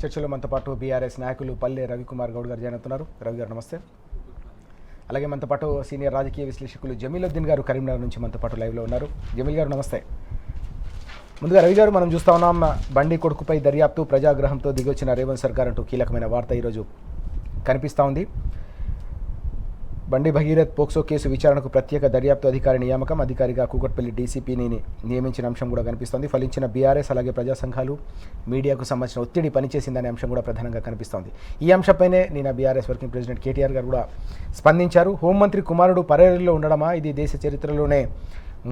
చర్చలో మనతో పాటు బీఆర్ఎస్ నాయకులు పల్లె రవికుమార్ గౌడ్ గారు జాయిన్ అవుతున్నారు. రవి గారు నమస్తే. అలాగే మనతో పాటు సీనియర్ రాజకీయ విశ్లేషకులు జమీలుద్దీన్ గారు కరీంనగర్ నుంచి మనతో పాటు లైవ్లో ఉన్నారు. జమీల్ గారు నమస్తే. ముందుగా రవి గారు, మనం చూస్తూ ఉన్నాం బండి కొడుకుపై దర్యాప్తు ప్రజాగ్రహంతో దిగొచ్చిన రేవంత్ సర్కార్ అంటూ కీలకమైన వార్త ఈరోజు కనిపిస్తూ ఉంది. బండి భగీరథ్ పోక్సో కేసు విచారణకు ప్రత్యేక దర్యాప్తు అధికారి నియామకం, అధికారిగా కూకట్పల్లి డీసీపీని నియమించిన అంశం కూడా కనిపిస్తోంది. ఫలించిన బీఆర్ఎస్ అలాగే ప్రజా సంఘాలు మీడియాకు సంబంధించిన ఒత్తిడి పనిచేసిందనే అంశం కూడా ప్రధానంగా కనిపిస్తోంది. ఈ అంశంపైనే నిన్న బీఆర్ఎస్ వర్కింగ్ ప్రెసిడెంట్ కేటీఆర్ గారు కూడా స్పందించారు. హోంమంత్రి కుమారుడు పరేరులో ఉండడమా, ఇది దేశ చరిత్రలోనే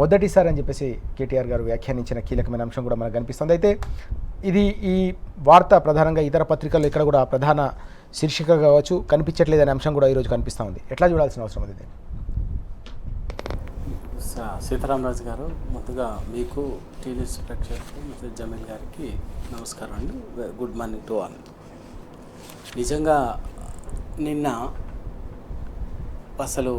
మొదటిసారి అని చెప్పేసి కేటీఆర్ గారు వ్యాఖ్యానించిన కీలకమైన అంశం కూడా మనకు కనిపిస్తుంది. అయితే ఈ వార్త ప్రధానంగా ఇతర పత్రికల్లో ఇక్కడ కూడా ప్రధాన శీర్షిక కావచ్చు కనిపించట్లేదనే అంశం కూడా ఈరోజు కనిపిస్తూ ఉంది. ఎట్లా చూడాల్సిన అవసరం ఉంది దీన్ని? సీతారామరాజు గారు, ముందుగా మీకు టీవీ ప్రేక్షకులకు మరియు జమీల్ గారికి నమస్కారం అండి. Good morning to all. నిజంగా నిన్న అసలు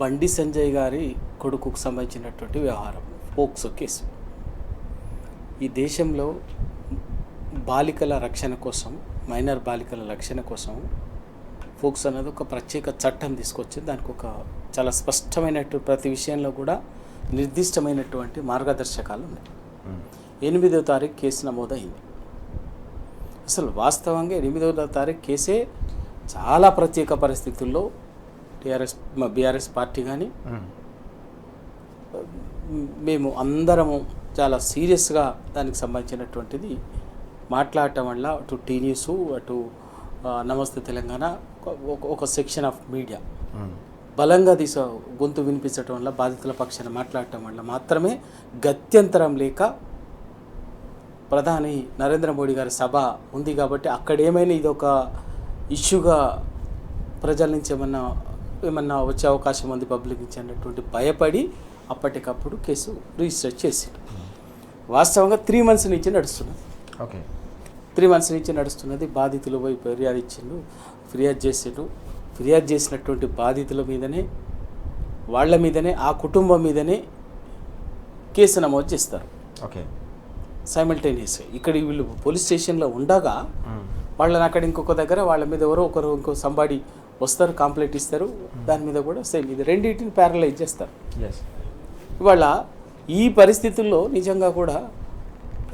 బండి సంజయ్ గారి కొడుకుకు సంబంధించినటువంటి వ్యవహారం పోక్సో కేసు ఈ దేశంలో బాలికల రక్షణ కోసం, మైనర్ బాలికల రక్షణ కోసం పోక్సో అనేది ఒక ప్రత్యేక చట్టం తీసుకొచ్చి దానికి ఒక చాలా స్పష్టమైనటువంటి ప్రతి విషయంలో కూడా నిర్దిష్టమైనటువంటి మార్గదర్శకాలు ఉన్నాయి. 8వ తారీఖు కేసు నమోదైంది. అసలు వాస్తవంగా 8వ తారీఖు కేసే చాలా ప్రత్యేక పరిస్థితుల్లో బీఆర్ఎస్ పార్టీ కానీ మేము అందరము చాలా సీరియస్గా దానికి సంబంధించినటువంటిది మాట్లాడటం వల్ల అటు టీ న్యూస్, అటు నమస్తే తెలంగాణ, ఒక సెక్షన్ ఆఫ్ మీడియా బలంగా గొంతు వినిపించడం వల్ల, బాధితుల పక్షాన మాట్లాడటం వల్ల మాత్రమే గత్యంతరం లేక ప్రధాని నరేంద్ర మోడీ గారి సభ ఉంది కాబట్టి అక్కడ ఏమైనా ఇది ఒక ఇష్యూగా ప్రజల నుంచి ఏమన్నా వచ్చే అవకాశం ఉంది పబ్లిక్ నుంచి అన్నటువంటి భయపడి అప్పటికప్పుడు కేసు రిజిస్టర్ చేసి వాస్తవంగా 3 months నుంచి నడుస్తున్నది. ఓకే, 3 months నుంచి నడుస్తున్నది. బాధితులు పోయి ఫిర్యాదు చేసినటువంటి బాధితుల మీదనే, వాళ్ళ మీదనే, ఆ కుటుంబం మీదనే కేసు నమోదు చేస్తారు. ఓకే, సైమల్టేనియస్గా ఇక్కడ వీళ్ళు పోలీస్ స్టేషన్లో ఉండగా వాళ్ళని అక్కడ ఇంకొక దగ్గర వాళ్ళ మీద ఇంకో సంబాడి వస్తారు, కంప్లైంట్ ఇస్తారు, దాని మీద కూడా సేమ్ ఇది రెండింటిని ప్యారలైజ్ చేస్తారు. ఇవాళ ఈ పరిస్థితుల్లో నిజంగా కూడా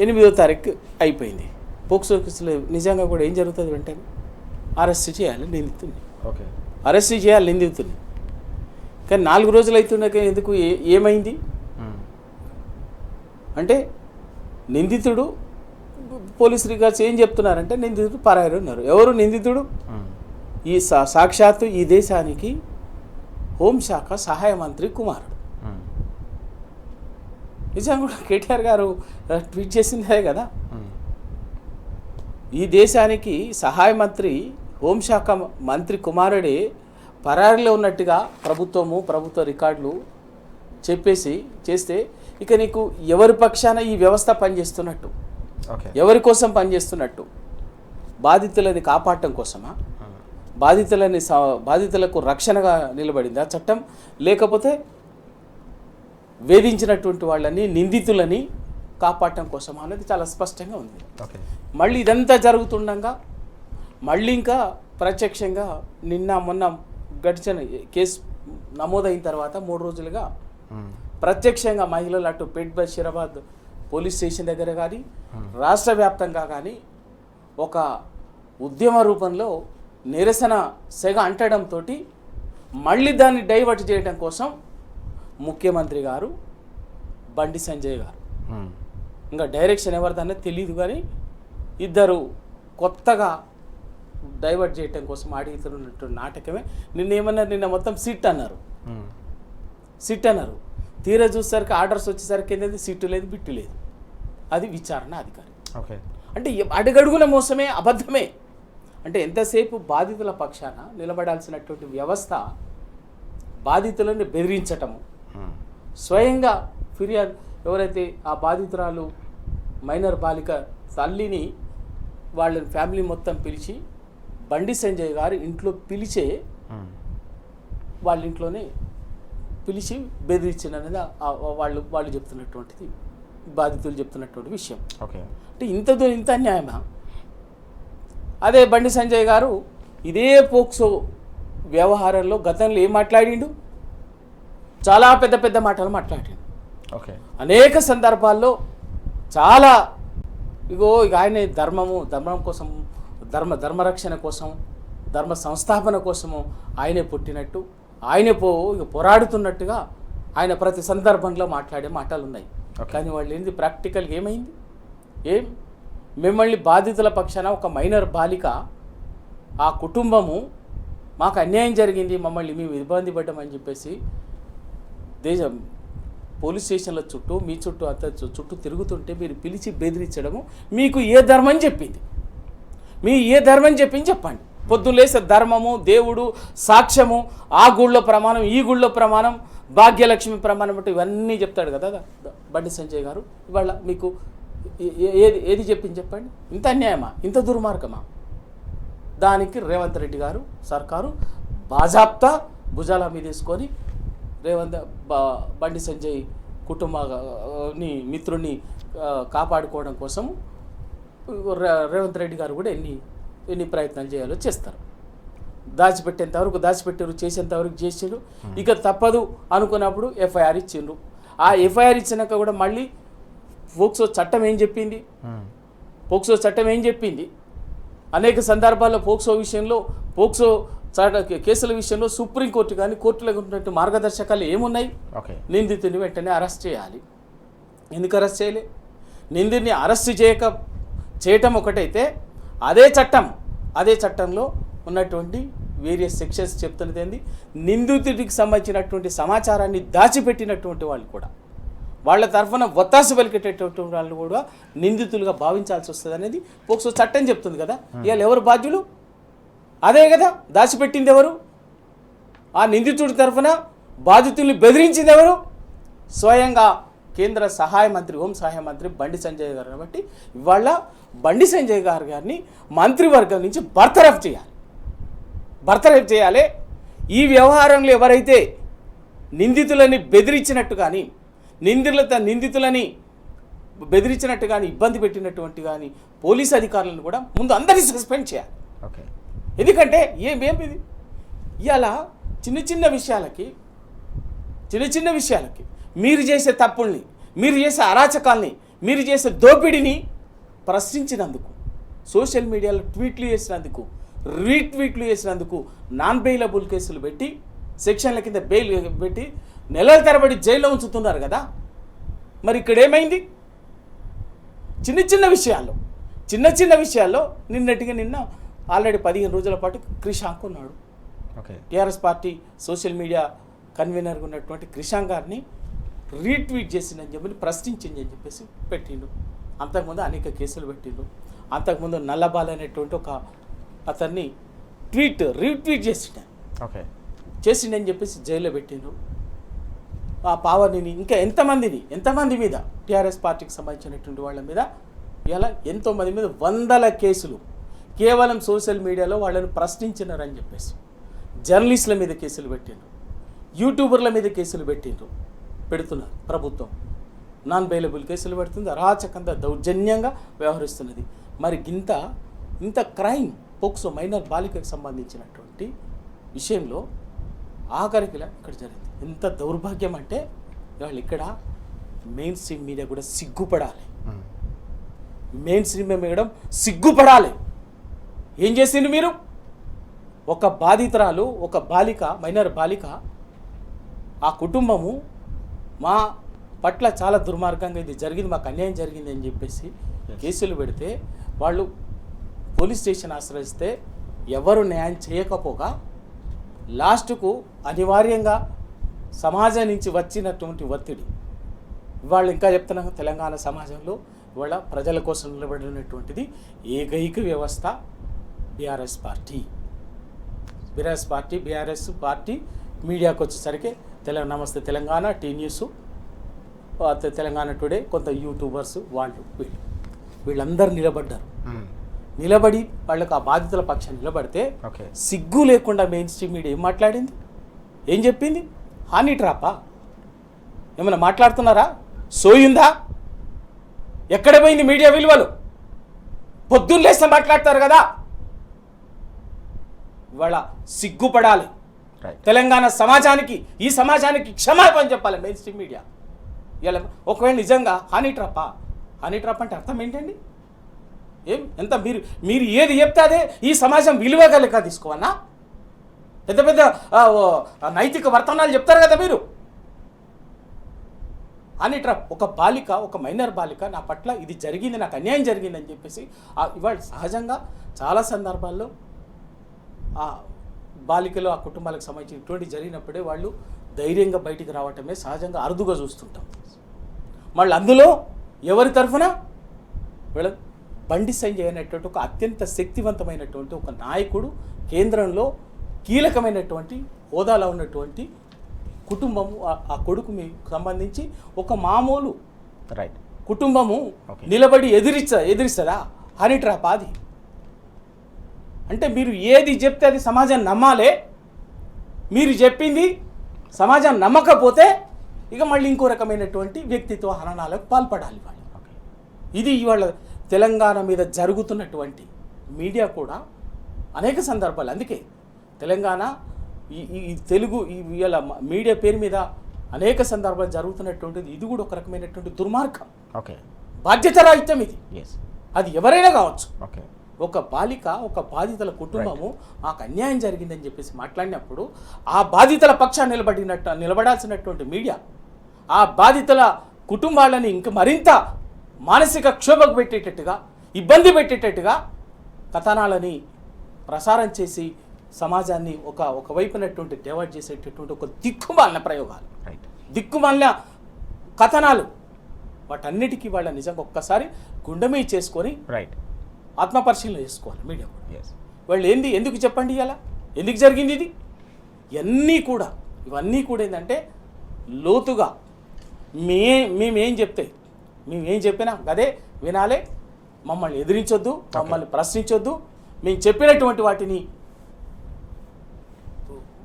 8వ తారీఖు అయిపోయింది. పోక్సో కేసులో నిజంగా కూడా ఏం జరుగుతుంది? వెంటనే అరెస్ట్ చేయాలి నిందితుని. ఓకే, అరెస్ట్ చేయాలి నిందితుని. కానీ 4 రోజులు అవుతున్నాక ఎందుకు ఏమైంది అంటే నిందితుడు పోలీస్ రికార్డ్స్ ఏం చెప్తున్నారంటే నిందితుడు పరారు ఉన్నారు. ఎవరు నిందితుడు? ఈ సాక్షాత్తు ఈ దేశానికి హోంశాఖ సహాయ మంత్రి కుమారుడు. నిజంగా కూడా కేటీఆర్ గారు ట్వీట్ చేసిందే కదా, ఈ దేశానికి సహాయ మంత్రి హోంశాఖ మంత్రి కుమారుడే పరారిలో ఉన్నట్టుగా ప్రభుత్వ రికార్డులు చేస్తే ఇక నీకు ఎవరి పక్షాన ఈ వ్యవస్థ పనిచేస్తున్నట్టు, ఎవరి కోసం పనిచేస్తున్నట్టు? బాధితులని కాపాడటం కోసమా? బాధితులకు రక్షణగా నిలబడిందా చట్టం? లేకపోతే వేధించినటువంటి వాళ్ళని, నిందితులని కాపాడటం కోసం అనేది చాలా స్పష్టంగా ఉంది. మళ్ళీ ఇదంతా జరుగుతుండగా మళ్ళీ ఇంకా ప్రత్యక్షంగా మొన్న గడిచిన కేసు నమోదైన తర్వాత 3 రోజులుగా ప్రత్యక్షంగా మహిళలు అటు పేట్ బషీరాబాద్ పోలీస్ స్టేషన్ దగ్గర కానీ రాష్ట్ర వ్యాప్తంగా కానీ ఒక ఉద్యమ రూపంలో నిరసన సెగ అంటడంతో మళ్ళీ దాన్ని డైవర్ట్ చేయడం కోసం ముఖ్యమంత్రి గారు, బండి సంజయ్ గారు, ఇంకా డైరెక్షన్ ఎవరిదన్నా తెలియదు కానీ ఇద్దరు కొత్తగా డైవర్ట్ చేయడం కోసం ఆడుతున్నట్టు నాటకమే. నిన్న మొత్తం సిట్ అన్నారు. తీరా చూసేసరికి ఆర్డర్స్ వచ్చేసరికి ఏంటంటే సిట్టు లేదు, బిట్టు లేదు. అది విచారణ అధికారి. అంటే అడుగడుగుల మోసమే, అబద్ధమే. అంటే ఎంతసేపు బాధితుల పక్షాన నిలబడాల్సినటువంటి వ్యవస్థ బాధితులను బెదిరించటము, స్వయంగా ఫిర్యాదు ఎవరైతే ఆ బాధితురాలు మైనర్ బాలిక తల్లిని వాళ్ళ ఫ్యామిలీ మొత్తం పిలిచి బండి సంజయ్ గారు ఇంట్లో పిలిచే వాళ్ళ ఇంట్లోనే పిలిచి బెదిరించిన అనేది వాళ్ళు చెప్తున్నటువంటిది, బాధితులు చెప్తున్నటువంటి విషయం. ఓకే, అంటే ఇంత అన్యాయమా? అదే బండి సంజయ్ గారు ఇదే పోక్సో వ్యవహారంలో గతంలో ఏం మాట్లాడిండు, చాలా పెద్ద పెద్ద మాటలు మాట్లాడిండు. ఓకే, అనేక సందర్భాల్లో చాలా ఇక ఆయన ధర్మం కోసం, ధర్మరక్షణ కోసం, ధర్మ సంస్థాపన కోసము ఆయనే పుట్టినట్టు, ఆయనే పోరాడుతున్నట్టుగా ఆయన ప్రతి సందర్భంలో మాట్లాడే మాటలు ఉన్నాయి. కానీ వాళ్ళు ఏంది ప్రాక్టికల్గా ఏమైంది? మిమ్మల్ని బాధితుల పక్షాన ఒక మైనర్ బాలిక, ఆ కుటుంబము మాకు అన్యాయం జరిగింది, మమ్మల్ని మేము ఇబ్బంది పడ్డామని చెప్పేసి దేశం పోలీస్ స్టేషన్ల చుట్టూ మీ చుట్టూ అంత చుట్టూ తిరుగుతుంటే మీరు పిలిచి బెదిరించడము మీకు ఏ ధర్మం చెప్పింది? మీ ఏ ధర్మం చెప్పింది చెప్పండి. పొద్దులేసే ధర్మము, దేవుడు, సాక్ష్యము, ఆ గుళ్ళో ప్రమాణం, ఈ గుళ్ళో ప్రమాణం, భాగ్యలక్ష్మి ప్రమాణం అంటే ఇవన్నీ చెప్తాడు కదా బండి సంజయ్ గారు. ఇవాళ మీకు ఏది చెప్పింది చెప్పండి? ఇంత అన్యాయమా, ఇంత దుర్మార్గమా? దానికి రేవంత్ రెడ్డి గారు సర్కారు బాజాప్తా భుజాల మీద తీసుకొని బండి సంజయ్ కుటుంబాన్ని మిత్రుడిని కాపాడుకోవడం కోసం రేవంత్ రెడ్డి గారు కూడా ఎన్ని ప్రయత్నాలు చేయాలో చేస్తారు. దాచిపెట్టేంతవరకు దాచిపెట్టారు, చేసేంతవరకు చేసారు. ఇక తప్పదు అనుకున్నప్పుడు ఎఫ్ఐఆర్ ఇచ్చిండ్రు. ఆ ఎఫ్ఐఆర్ ఇచ్చినాక కూడా మళ్ళీ పోక్సో చట్టం ఏం చెప్పింది? అనేక సందర్భాల్లో పోక్సో కేసుల విషయంలో సుప్రీంకోర్టు కానీ కోర్టులో ఉన్నట్టు మార్గదర్శకాలు ఏమున్నాయి? నిందితుని వెంటనే అరెస్ట్ చేయాలి. ఎందుకు అరెస్ట్ చేయలే? నిందితుని అరెస్ట్ చేయటం ఒకటైతే అదే చట్టంలో ఉన్నటువంటి వేరియస్ సెక్షన్స్ చెప్తున్నది ఏంది, నిందితుడికి సంబంధించినటువంటి సమాచారాన్ని దాచిపెట్టినటువంటి వాళ్ళు కూడా, వాళ్ళ తరఫున ఒత్తాసు పలికేటటువంటి వాళ్ళు కూడా నిందితులుగా భావించాల్సి వస్తుంది అనేది పోక్సో చట్టం చెప్తుంది కదా. ఇవాళ ఎవరు బాధ్యులు? అదే కదా దాచిపెట్టింది ఎవరు? ఆ నిందితుడి తరఫున బాధితుల్ని బెదిరించింది ఎవరు? స్వయంగా కేంద్ర హోం సహాయ మంత్రి బండి సంజయ్ గారు. కాబట్టి ఇవాళ బండి సంజయ్ గారిని మంత్రివర్గం నుంచి బర్తరఫ్ చేయాలి. ఈ వ్యవహారంలో ఎవరైతే నిందితులని బెదిరించినట్టు కానీ, నిందితులని బెదిరించినట్టు కానీ, ఇబ్బంది పెట్టినటువంటి కానీ పోలీస్ అధికారులను కూడా ముందు అందరినీ సస్పెండ్ చేయాలి. ఓకే, ఎందుకంటే ఏమిది ఇలా చిన్న చిన్న విషయాలకి మీరు చేసే తప్పుల్ని, మీరు చేసే అరాచకాల్ని, మీరు చేసే దోపిడీని ప్రశ్నించినందుకు, సోషల్ మీడియాలో ట్వీట్లు చేసినందుకు, రీట్వీట్లు చేసినందుకు నాన్ బెయిలబుల్ కేసులు పెట్టి, సెక్షన్ల కింద బెయిల్ పెట్టి నెలల తరబడి జైల్లో ఉంచుతున్నారు కదా. మరి ఇక్కడ ఏమైంది? చిన్న చిన్న విషయాల్లో నిన్న ఆల్రెడీ 15 రోజుల పాటు క్రిషాంక్ ఉన్నాడు. టీఆర్ఎస్ పార్టీ సోషల్ మీడియా కన్వీనర్గా ఉన్నటువంటి క్రిషాంక్ గారిని రీట్వీట్ చేసిందని చెప్పి ప్రశ్నించింది అని చెప్పేసి పెట్టిండు. అంతకుముందు అనేక కేసులు పెట్టిండు. అంతకుముందు నల్లబాల్ అనేటువంటి ఒక అతన్ని రీట్వీట్ చేసిండని చెప్పేసి జైల్లో పెట్టిండు. ఆ పావర్ని ఇంకా ఎంతమంది మీద టీఆర్ఎస్ పార్టీకి సంబంధించినటువంటి వాళ్ళ మీద ఇలా ఎంతోమంది మీద 100 కేసులు కేవలం సోషల్ మీడియాలో వాళ్ళని ప్రశ్నించినారని చెప్పేసి జర్నలిస్టుల మీద కేసులు పెట్టిండ్రు, యూట్యూబర్ల మీద కేసులు పెడుతున్నారు. ప్రభుత్వం నాన్ బెయిలబుల్ కేసులు పెడుతుంది, అరాచకంగా దౌర్జన్యంగా వ్యవహరిస్తున్నది. మరి ఇంత క్రైమ్ పోక్సో మైనర్ బాలికకు సంబంధించినటువంటి విషయంలో ఆఖరికిలా ఇక్కడ జరిగింది. ఎంత దౌర్భాగ్యం అంటే ఇవాళ ఇక్కడ మెయిన్ స్ట్రీమ్ మీడియా కూడా సిగ్గుపడాలి. ఏం చేసిండు మీరు? ఒక బాధితురాలు, ఒక మైనర్ బాలిక, ఆ కుటుంబము మా పట్ల చాలా దుర్మార్గంగా ఇది జరిగింది, మాకు అన్యాయం జరిగింది అని చెప్పేసి కేసులు పెడితే, వాళ్ళు పోలీస్ స్టేషన్ ఆశ్రయిస్తే ఎవరు న్యాయం చేయకపోగా లాస్ట్కు అనివార్యంగా సమాజం నుంచి వచ్చినటువంటి ఒత్తిడి, ఇవాళ ఇంకా చెప్తున్నాం, తెలంగాణ సమాజంలో ఇవాళ ప్రజల కోసం నిలబడినటువంటిది ఏకైక వ్యవస్థ బీఆర్ఎస్ పార్టీ. మీడియాకు వచ్చేసరికి Namaste Telangana, T News, Telangana Today, కొంత యూట్యూబర్స్, వీళ్ళందరూ నిలబడి వాళ్ళకు ఆ బాధితుల పక్షాన్ని నిలబడితే సిగ్గు లేకుండా మెయిన్ స్ట్రీమ్ మీడియా ఏం మాట్లాడింది? ఏం చెప్పింది? హానీ ట్రాపా? ఏమైనా మాట్లాడుతున్నారా? సోయిందా? ఎక్కడ పోయింది మీడియా విలువలు? పొద్దున్న లేస్తే మాట్లాడతారు కదా, ఇవాళ సిగ్గుపడాలి. రైట్. తెలంగాణ సమాజానికి, ఈ సమాజానికి క్షమాపణ చెప్పాలి మెయిన్ స్ట్రీమ్ మీడియా. ఇలా ఒకవేళ నిజంగా హనీ ట్రాప్ అంటే అర్థం ఏంటండి? ఎంత మీరు ఏది చెప్తే అదే ఈ సమాజం విలువగలక తీసుకోవన్నా? పెద్ద పెద్ద నైతిక వర్తనాలు చెప్తారు కదా మీరు. హనీ ట్రాప్, ఒక బాలిక, ఒక మైనర్ బాలిక నా పట్ల ఇది జరిగింది, నాకు అన్యాయం జరిగిందని చెప్పేసి ఇవాళ సహజంగా చాలా సందర్భాల్లో ఆ బాలికలు, ఆ కుటుంబాలకు సంబంధించి ఇటువంటి జరిగినప్పుడే వాళ్ళు ధైర్యంగా బయటికి రావటమే సహజంగా అరుదుగా చూస్తుంటాం. మళ్ళీ అందులో ఎవరి తరఫున వీళ్ళ బండి సంజయ్ అనేటువంటి ఒక అత్యంత శక్తివంతమైనటువంటి ఒక నాయకుడు, కేంద్రంలో కీలకమైనటువంటి హోదాలో ఉన్నటువంటి కుటుంబము, ఆ కొడుకు మీకు సంబంధించి ఒక మామూలు రైట్ కుటుంబము నిలబడి ఎదిరిస్తుందా? హనీ ట్రాప్ అది అంటే మీరు ఏది చెప్తే అది సమాజం నమ్మాలే. మీరు చెప్పింది సమాజం నమ్మకపోతే ఇక మళ్ళీ ఇంకో రకమైనటువంటి వ్యక్తిత్వ హననాలకు పాల్పడాలి వాళ్ళు. ఇది ఇవాళ తెలంగాణ మీద జరుగుతున్నటువంటి మీడియా కూడా అనేక సందర్భాలు. అందుకే తెలంగాణ ఈ తెలుగు ఇవాళ మీడియా పేరు మీద అనేక సందర్భాలు జరుగుతున్నటువంటిది ఇది కూడా ఒక రకమైనటువంటి దుర్మార్గం. ఓకే, బాధ్యతారాహిత్యం ఇది. అది ఎవరైనా కావచ్చు. ఓకే, ఒక బాలిక, ఒక బాధితుల కుటుంబము మాకు అన్యాయం జరిగిందని చెప్పేసి మాట్లాడినప్పుడు ఆ బాధితుల పక్షాన్ని నిలబడాల్సినటువంటి మీడియా ఆ బాధితుల కుటుంబాలని ఇంకా మరింత మానసిక క్షోభకు పెట్టేటట్టుగా, ఇబ్బంది పెట్టేటట్టుగా కథనాలని ప్రసారం చేసి సమాజాన్ని ఒకవైపునటువంటి డైవర్ట్ చేసేటటువంటి ఒక దిక్కుమాలిన ప్రయోగాలు, దిక్కుమాలిన కథనాలు, వాటన్నిటికీ వాళ్ళ నిజంగా ఒక్కసారి గుండెమీ చేసుకొని ఆత్మపరిశీలన చేసుకోవాలి మీడియా కూడా. వాళ్ళు ఎందుకు చెప్పండి ఇలా ఎందుకు జరిగింది ఇది? ఇవన్నీ కూడా ఏంటంటే లోతుగా మేమేం చెప్పినా అదే వినాలే. మమ్మల్ని ఎదిరించొద్దు, మమ్మల్ని ప్రశ్నించొద్దు. మేము చెప్పినటువంటి వాటిని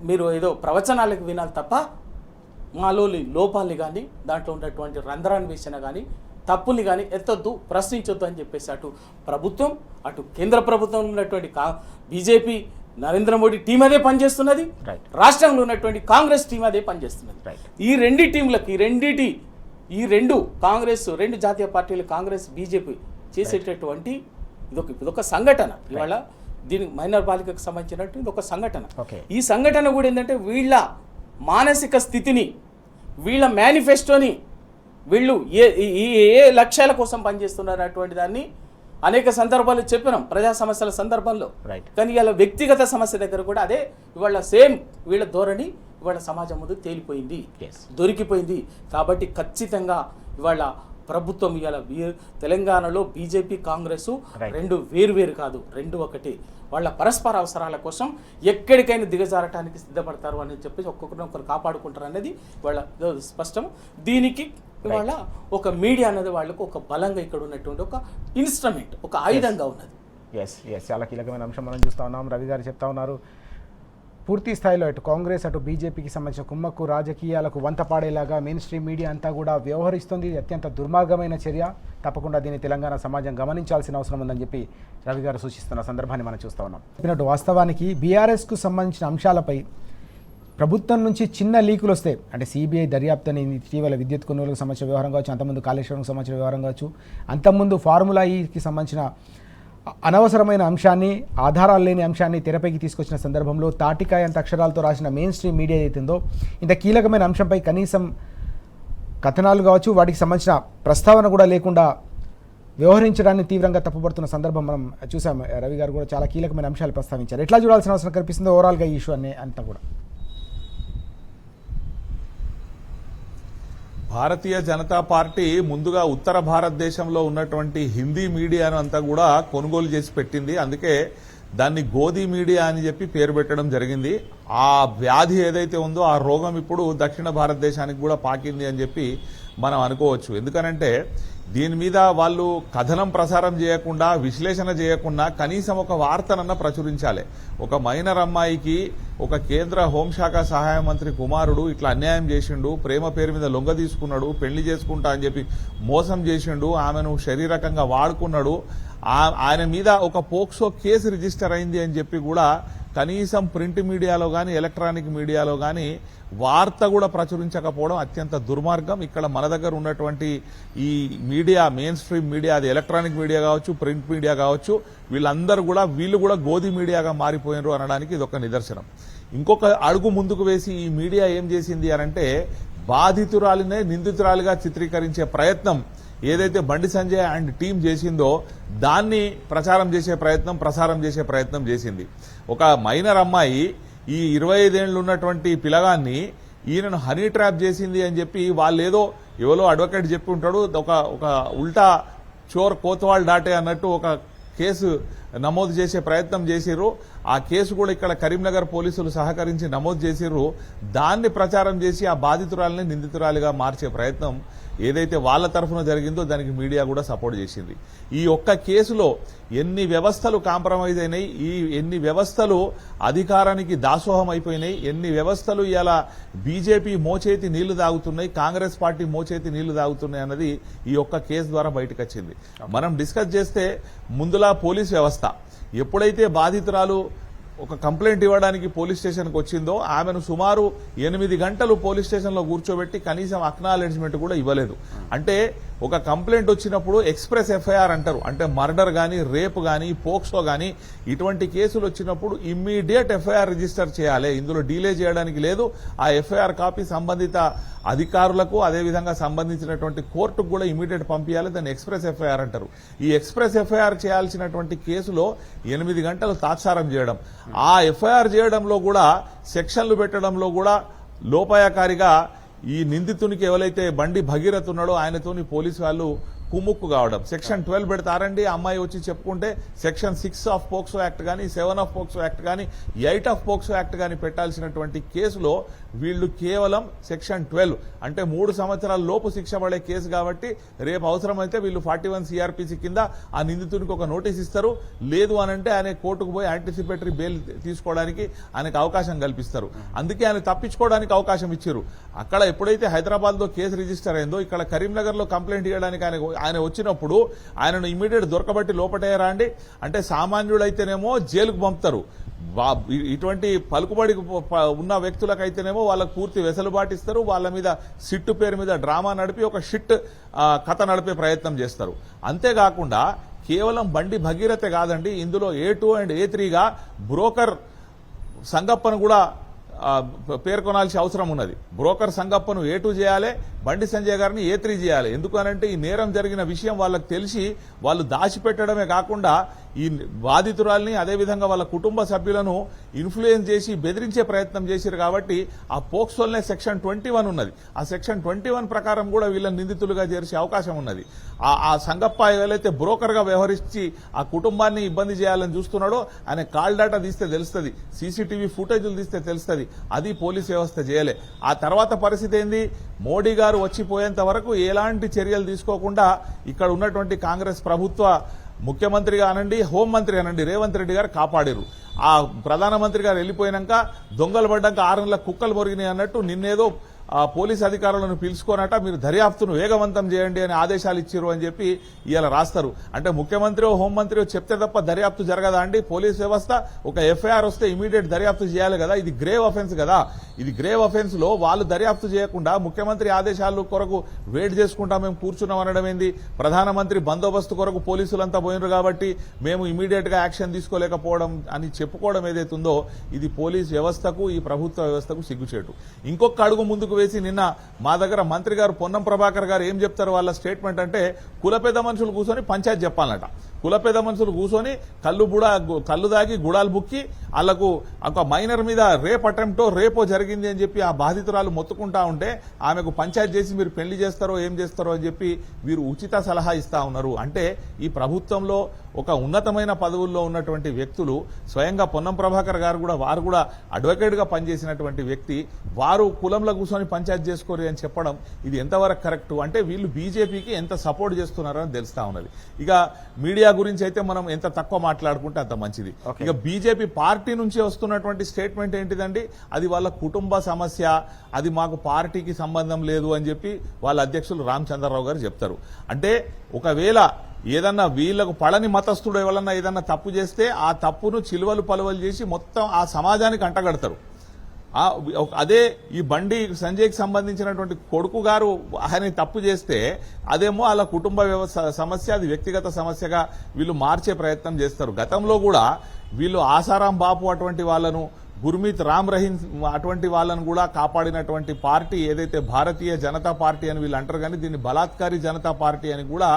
మీరు ఏదో ప్రవచనాలకు వినాలి తప్ప మాలోని లోపాలని కానీ, దాంట్లో ఉన్నటువంటి రంధ్రాన్వేషణ కానీ, తప్పుల్ని కానీ ఎత్తొద్దు, ప్రశ్నించొద్దు అని చెప్పేసి అటు ప్రభుత్వం, అటు కేంద్ర ప్రభుత్వంలో ఉన్నటువంటి బీజేపీ నరేంద్ర మోడీ టీం అదే పనిచేస్తున్నది, రాష్ట్రంలో ఉన్నటువంటి కాంగ్రెస్ టీం అదే పనిచేస్తున్నది. ఈ రెండు టీంలకి ఈ రెండు కాంగ్రెస్, రెండు జాతీయ పార్టీలు కాంగ్రెస్ బీజేపీ చేసేటటువంటి ఇదొక సంఘటన. ఇవాళ దీనికి మైనర్ బాలికకు సంబంధించినట్టు ఇది ఒక సంఘటన. ఈ సంఘటన కూడా ఏంటంటే వీళ్ళ మానసిక స్థితిని, వీళ్ళ మేనిఫెస్టోని, వీళ్ళు ఏ లక్ష్యాల కోసం పనిచేస్తున్నారు అటువంటి దాన్ని అనేక సందర్భాలు చెప్పినాం ప్రజా సమస్యల సందర్భంలో. కానీ ఇవాళ వ్యక్తిగత సమస్య దగ్గర కూడా అదే ఇవాళ సేమ్ వీళ్ళ ధోరణి ఇవాళ సమాజం ముందు తేలిపోయింది, దొరికిపోయింది. కాబట్టి ఖచ్చితంగా ఇవాళ ప్రభుత్వం ఇవాళ తెలంగాణలో బీజేపీ కాంగ్రెస్ రెండు వేరు కాదు, రెండు ఒకటి. వాళ్ళ పరస్పర అవసరాల కోసం ఎక్కడికైనా దిగజారటానికి సిద్ధపడతారు అని చెప్పేసి ఒక్కొక్కరు కాపాడుకుంటారు అనేది వాళ్ళ స్పష్టం. దీనికి ఇవాళ ఒక మీడియా అనేది వాళ్ళకు ఒక బలంగా ఇక్కడ ఉన్నటువంటి ఒక ఇన్స్ట్రుమెంట్, ఒక ఆయుధంగా ఉన్నది. చాలా కీలకమైన అంశం మనం చూస్తూ ఉన్నాం. రవి గారు చెప్తా ఉన్నారు పూర్తి స్థాయిలో అటు కాంగ్రెస్ అటు బీజేపీకి సంబంధించిన కుమ్మక్కు రాజకీయాలకు వంత పాడేలాగా మెయిన్ స్ట్రీమ్ మీడియా అంతా కూడా వ్యవహరిస్తుంది. అత్యంత దుర్మార్గమైన చర్య. తప్పకుండా దీన్ని తెలంగాణ సమాజం గమనించాల్సిన అవసరం ఉందని చెప్పి రవి గారు సూచిస్తున్న సందర్భాన్ని మనం చూస్తూ ఉన్నాం. చెప్పినట్టు వాస్తవానికి బీఆర్ఎస్కు సంబంధించిన అంశాలపై ప్రభుత్వం నుంచి చిన్న లీకులు వస్తాయి. అంటే సిబిఐ దర్యాప్తు అని ఇటీవల విద్యుత్ కొనుగోలుకు సంబంధించిన వ్యవహారం కావచ్చు, అంతకుముందు కాళేశ్వరంకు సంబంధించిన వ్యవహారం కావచ్చు, అంతకుముందు ఫార్ములా ఈకి సంబంధించిన అనవసరమైన అంశాన్ని, ఆధారాలు లేని అంశాన్ని తెరపైకి తీసుకొచ్చిన సందర్భంలో తాటికాయ అంత అక్షరాలతో రాసిన మెయిన్ స్ట్రీమ్ మీడియా ఏదైతుందో ఇంత కీలకమైన అంశంపై కనీసం కథనాలు కావచ్చు, వాటికి సంబంధించిన ప్రస్తావన కూడా లేకుండా వ్యవహరించడాన్ని తీవ్రంగా తప్పుపడుతున్న సందర్భం మనం చూసాం. రవి గారు కూడా చాలా కీలకమైన అంశాలు ప్రస్తావించారు. ఎట్లా చూడాల్సిన అవసరం కనిపిస్తుంది ఓవరాల్గా ఈ ఇష్యూ అంతా కూడా? భారతీయ జనతా పార్టీ ముందుగా ఉత్తర భారతదేశంలో ఉన్నటువంటి హిందీ మీడియాను అంతా కూడా కొనుగోలు చేసి పెట్టింది. అందుకే దాన్ని గోధీ మీడియా అని చెప్పి పేరు పెట్టడం జరిగింది. ఆ వ్యాధి ఏదైతే ఉందో ఆ రోగం ఇప్పుడు దక్షిణ భారతదేశానికి కూడా పాకింది అని చెప్పి మనం అనుకోవచ్చు. ఎందుకనంటే దీని మీద వాళ్ళు కథనం ప్రసారం చేయకుండా, విశ్లేషణ చేయకుండా కనీసం ఒక వార్తనన్నా ప్రచురించాలి. ఒక మైనర్ అమ్మాయికి ఒక కేంద్ర హోంశాఖ సహాయ మంత్రి కుమారుడు ఇట్లా అన్యాయం చేసిండు, ప్రేమ పేరు మీద లొంగ తీసుకున్నాడు, పెళ్లి చేసుకుంటా అని చెప్పి మోసం చేసిండు, ఆమెను శారీరకంగా వాడుకున్నాడు, ఆయన మీద ఒక పోక్సో కేసు రిజిస్టర్ అయింది అని చెప్పి కూడా కనీసం ప్రింట్ మీడియాలో కానీ ఎలక్ట్రానిక్ మీడియాలో కానీ వార్త కూడా ప్రచురించకపోవడం అత్యంత దుర్మార్గం. ఇక్కడ మన దగ్గర ఉన్నటువంటి ఈ మీడియా, మెయిన్ స్ట్రీమ్ మీడియా, అది ఎలక్ట్రానిక్ మీడియా కావచ్చు, ప్రింట్ మీడియా కావచ్చు, వీళ్ళు కూడా గోధి మీడియాగా మారిపోయినారు అనడానికి ఇది ఒక నిదర్శనం. ఇంకొక అడుగు ముందుకు వేసి ఈ మీడియా ఏం చేసింది అనంటే బాధితురాలినే నిందితురాలిగా చిత్రీకరించే ప్రయత్నం ఏదైతే బండి సంజయ్ అండ్ టీం చేసిందో దాన్ని ప్రసారం చేసే ప్రయత్నం చేసింది. ఒక మైనర్ అమ్మాయి ఈ 25 ఏళ్ళు ఉన్నటువంటి పిల్లగాన్ని ఈయనను హనీ ట్రాప్ చేసింది అని చెప్పి వాళ్ళేదో ఎవరో అడ్వకేట్ చెప్పి ఉంటాడు, ఒక ఉల్టా చోర్ కోత్వాల్ డాటే అన్నట్టు ఒక కేసు నమోదు చేసే ప్రయత్నం చేసిర్రు. ఆ కేసు కూడా ఇక్కడ కరీంనగర్ పోలీసులు సహకరించి నమోదు చేసిర్రు. దాన్ని ప్రచారం చేసి ఆ బాధితురాలని నిందితురాలిగా మార్చే ప్రయత్నం ఏదైతే వాళ్ళ తరఫున జరిగిందో దానికి మీడియా కూడా సపోర్ట్ చేసింది. ఈ ఒక్క కేసులో ఎన్ని వ్యవస్థలు కాంప్రమైజ్ అయినాయి, ఎన్ని వ్యవస్థలు అధికారానికి దాసోహం అయిపోయినాయి, ఎన్ని వ్యవస్థలు ఇలా బీజేపీ మోచేతి నీళ్లు తాగుతున్నాయి, కాంగ్రెస్ పార్టీ మోచేతి నీళ్లు తాగుతున్నాయి అన్నది ఈ ఒక్క కేసు ద్వారా బయటకు వచ్చింది. మనం డిస్కస్ చేస్తే ముందులా పోలీస్ వ్యవస్థ ఎప్పుడైతే బాధితురాలు ఒక కంప్లైంట్ ఇవ్వడానికి పోలీస్ స్టేషన్కి వచ్చిందో ఆమెను సుమారు 8 గంటలు పోలీస్ స్టేషన్లో కూర్చోబెట్టి కనీసం అక్నాలెడ్జ్మెంట్ కూడా ఇవ్వలేదు. అంటే ఒక కంప్లైంట్ వచ్చినప్పుడు ఎక్స్ప్రెస్ ఎఫ్ఐఆర్ అంటారు, అంటే మర్డర్ గానీ, రేప్ గానీ, పోక్సో గానీ ఇటువంటి కేసులు వచ్చినప్పుడు ఇమ్మీడియట్ ఎఫ్ఐఆర్ రిజిస్టర్ చేయాలి. ఇందులో డీలే చేయడానికి లేదు. ఆ ఎఫ్ఐఆర్ కాపీ సంబంధిత అధికారులకు అదేవిధంగా సంబంధించినటువంటి కోర్టుకు కూడా ఇమీడియట్ పంపించాలి. దాన్ని ఎక్స్ప్రెస్ ఎఫ్ఐఆర్ అంటారు. ఈ ఎక్స్ప్రెస్ ఎఫ్ఐఆర్ చేయాల్సినటువంటి కేసులో 8 గంటలు తాత్సారం చేయడం, ఆ ఎఫ్ఐఆర్ చేయడంలో కూడా సెక్షన్లు పెట్టడంలో కూడా లోపాయకారిగా ఈ నిందితునికి ఎవరైతే బండి భగీరథ్ ఉన్నాడో ఆయనతోని పోలీసు వాళ్ళు కుమ్ముక్కు కావడం. సెక్షన్ 12 పెడతారండి, అమ్మాయి వచ్చి చెప్పుకుంటే సెక్షన్ 6 ఆఫ్ పోక్సో యాక్ట్ కానీ, 7 ఆఫ్ పోక్సో యాక్ట్ కానీ, 8 ఆఫ్ పోక్సో యాక్ట్ కానీ పెట్టాల్సినటువంటి కేసులో వీళ్ళు కేవలం సెక్షన్ 12 అంటే 3 సంవత్సరాల లోపు శిక్ష పడే కేసు కాబట్టి రేపు అవసరమైతే వీళ్ళు 41 సిఆర్పిసి కింద ఆ నిందితునికి ఒక నోటీస్ ఇస్తారు. లేదు అనంటే ఆయన కోర్టుకు పోయి యాంటిసిపేటరీ బెయిల్ తీసుకోవడానికి ఆయనకు అవకాశం కల్పిస్తారు. అందుకే ఆయన తప్పించుకోవడానికి అవకాశం ఇచ్చారు. అక్కడ ఎప్పుడైతే హైదరాబాద్ లో కేసు రిజిస్టర్ అయిందో ఇక్కడ కరీంనగర్ లో కంప్లైంట్ ఇవ్వడానికి ఆయన వచ్చినప్పుడు ఆయనను ఇమీడియట్ దొరకబట్టి లోపటేయరా అండి అంటే సామాన్యుడైతేనేమో జైలుకు పంపుతారు. ఇటువంటి పలుకుబడి ఉన్న వ్యక్తులకైతేనేమో వాళ్ళకు పూర్తి వెసులుబాటిస్తారు. వాళ్ళ మీద సిట్టు పేరు మీద డ్రామా నడిపి ఒక షిట్ కథ నడిపే ప్రయత్నం చేస్తారు. అంతేకాకుండా కేవలం బండి భగీరథే కాదండి, ఇందులో A2 అండ్ A3గా బ్రోకర్ సంగప్పను కూడా పేర్కొనాల్సిన అవసరం ఉన్నది. బ్రోకర్ సంగప్పను A2 చేయాలి, బండి సంజయ్ గారిని A3 చేయాలి. ఎందుకనంటే ఈ నేరం జరిగిన విషయం వాళ్ళకి తెలిసి వాళ్ళు దాచిపెట్టడమే కాకుండా ఈ బాధితురాల్ని అదేవిధంగా వాళ్ళ కుటుంబ సభ్యులను ఇన్ఫ్లుయెన్స్ చేసి బెదిరించే ప్రయత్నం చేశారు. కాబట్టి ఆ పోక్సోల్నే సెక్షన్ 21 ఉన్నది. ఆ సెక్షన్ 21 ప్రకారం కూడా వీళ్ళని నిందితులుగా చేర్చే అవకాశం ఉన్నది. ఆ సంగప్ప ఏదైతే బ్రోకర్ గా వ్యవహరించి ఆ కుటుంబాన్ని ఇబ్బంది చేయాలని చూస్తున్నాడో ఆయన కాల్ డేటా తీస్తే తెలుస్తుంది, సీసీటీవీ ఫుటేజ్లు తీస్తే తెలుస్తుంది. అది పోలీస్ వ్యవస్థ చేయలే. ఆ తర్వాత పరిస్థితి ఏంది, మోడీ గారు వచ్చిపోయేంత వరకు ఎలాంటి చర్యలు తీసుకోకుండా ఇక్కడ ఉన్నటువంటి కాంగ్రెస్ ప్రభుత్వ ముఖ్యమంత్రిగా అనండి, హోంమంత్రి అనండి రేవంత్ రెడ్డి గారు కాపాడారు. ఆ ప్రధానమంత్రి గారు వెళ్ళిపోయినాక దొంగలు పడ్డాక 6 నెలల కుక్కలు మొరిగినాయి అన్నట్టు నిన్నేదో పోలీస్ అధికారులను పిలుచుకోనట మీరు దర్యాప్తును వేగవంతం చేయండి అని ఆదేశాలు ఇచ్చారు అని చెప్పి ఇవాళ రాస్తారు. అంటే ముఖ్యమంత్రి హోంమంత్రి చెప్తే తప్ప దర్యాప్తు జరగదా అండి? పోలీస్ వ్యవస్థ ఒక ఎఫ్ఐఆర్ వస్తే ఇమీడియట్ దర్యాప్తు చేయాలి కదా. ఇది గ్రేవ్ అఫెన్స్ కదా. ఇది గ్రేవ్ అఫెన్స్ లో వాళ్ళు దర్యాప్తు చేయకుండా ముఖ్యమంత్రి ఆదేశాలు కొరకు వెయిట్ చేసుకుంటా మేము కూర్చున్నాం అనడం ఏంది? ప్రధానమంత్రి బందోబస్తు కొరకు పోలీసులంతా పోయినారు కాబట్టి మేము ఇమీడియట్ గా యాక్షన్ తీసుకోలేకపోవడం అని చెప్పుకోవడం ఏదైతుందో ఇది పోలీస్ వ్యవస్థకు ఈ ప్రభుత్వ వ్యవస్థకు సిగ్గుచేటు. ఇంకొక అడుగు ముందుకు వేసి నిన్న మా దగ్గర మంత్రి గారు పొన్నం ప్రభాకర్ గారు ఏం చెప్తారు వాళ్ళ స్టేట్మెంట్ అంటే కుల పెద్ద మనుషులు కూర్చొని పంచాయతీ చెప్పాలన్నట. కుల పెద్ద మనుషులు కూర్చొని కళ్ళు దాగి గుడాలు బుక్కి వాళ్లకు ఒక మైనర్ మీద రేపో జరిగింది అని చెప్పి ఆ బాధితురాలు మొత్తుకుంటా ఉంటే ఆమెకు పంచాయతీ చేసి మీరు పెళ్లి చేస్తారో ఏం చేస్తారో అని చెప్పి వీరు ఉచిత సలహా ఇస్తా ఉన్నారు. అంటే ఈ ప్రభుత్వంలో ఒక ఉన్నతమైన పదవుల్లో ఉన్నటువంటి వ్యక్తులు స్వయంగా పొన్నం ప్రభాకర్ గారు కూడా వారు కూడా అడ్వకేట్ గా పనిచేసినటువంటి వ్యక్తి వారు కులంలో కూర్చొని పంచాయతీ చేసుకోరు అని చెప్పడం ఇది ఎంతవరకు కరెక్ట్? అంటే వీళ్ళు బీజేపీకి ఎంత సపోర్ట్ చేస్తున్నారని తెలుస్తా ఉన్నది. ఇక మీడియా గురించి అయితే మనం ఎంత తక్కువ మాట్లాడుకుంటే అంత మంచిది. ఇక బీజేపీ పార్టీ నుంచి వస్తున్నటువంటి స్టేట్మెంట్ ఏంటిదండి? అది వాళ్ళ కుటుంబ సమస్య, అది మాకు పార్టీకి సంబంధం లేదు అని చెప్పి వాళ్ళ అధ్యక్షులు రామచంద్రరావు గారు చెప్తారు. అంటే ఒకవేళ ఏదన్నా వీళ్ళకు పడని మతస్థుడు ఎవరన్నా ఏదన్నా తప్పు చేస్తే ఆ తప్పును చిలువలు పలువలు చేసి మొత్తం ఆ సమాజానికి అంటగడతారు. అదే ఈ బండి సంజయ్కి సంబంధించినటువంటి కొడుకు గారు ఆయన తప్పు చేస్తే అదేమో వాళ్ళ కుటుంబ సమస్య, అది వ్యక్తిగత సమస్యగా వీళ్ళు మార్చే ప్రయత్నం చేస్తారు. గతంలో కూడా వీళ్ళు ఆసారాం బాపు అటువంటి వాళ్ళను, గుర్మీత్ రామ్ రహీం అటువంటి వాళ్ళను కూడా కాపాడినటువంటి పార్టీ ఏదైతే భారతీయ జనతా పార్టీ అని వీళ్ళు అంటారు, కానీ దీన్ని బలాత్కారి జనతా పార్టీ అని కూడా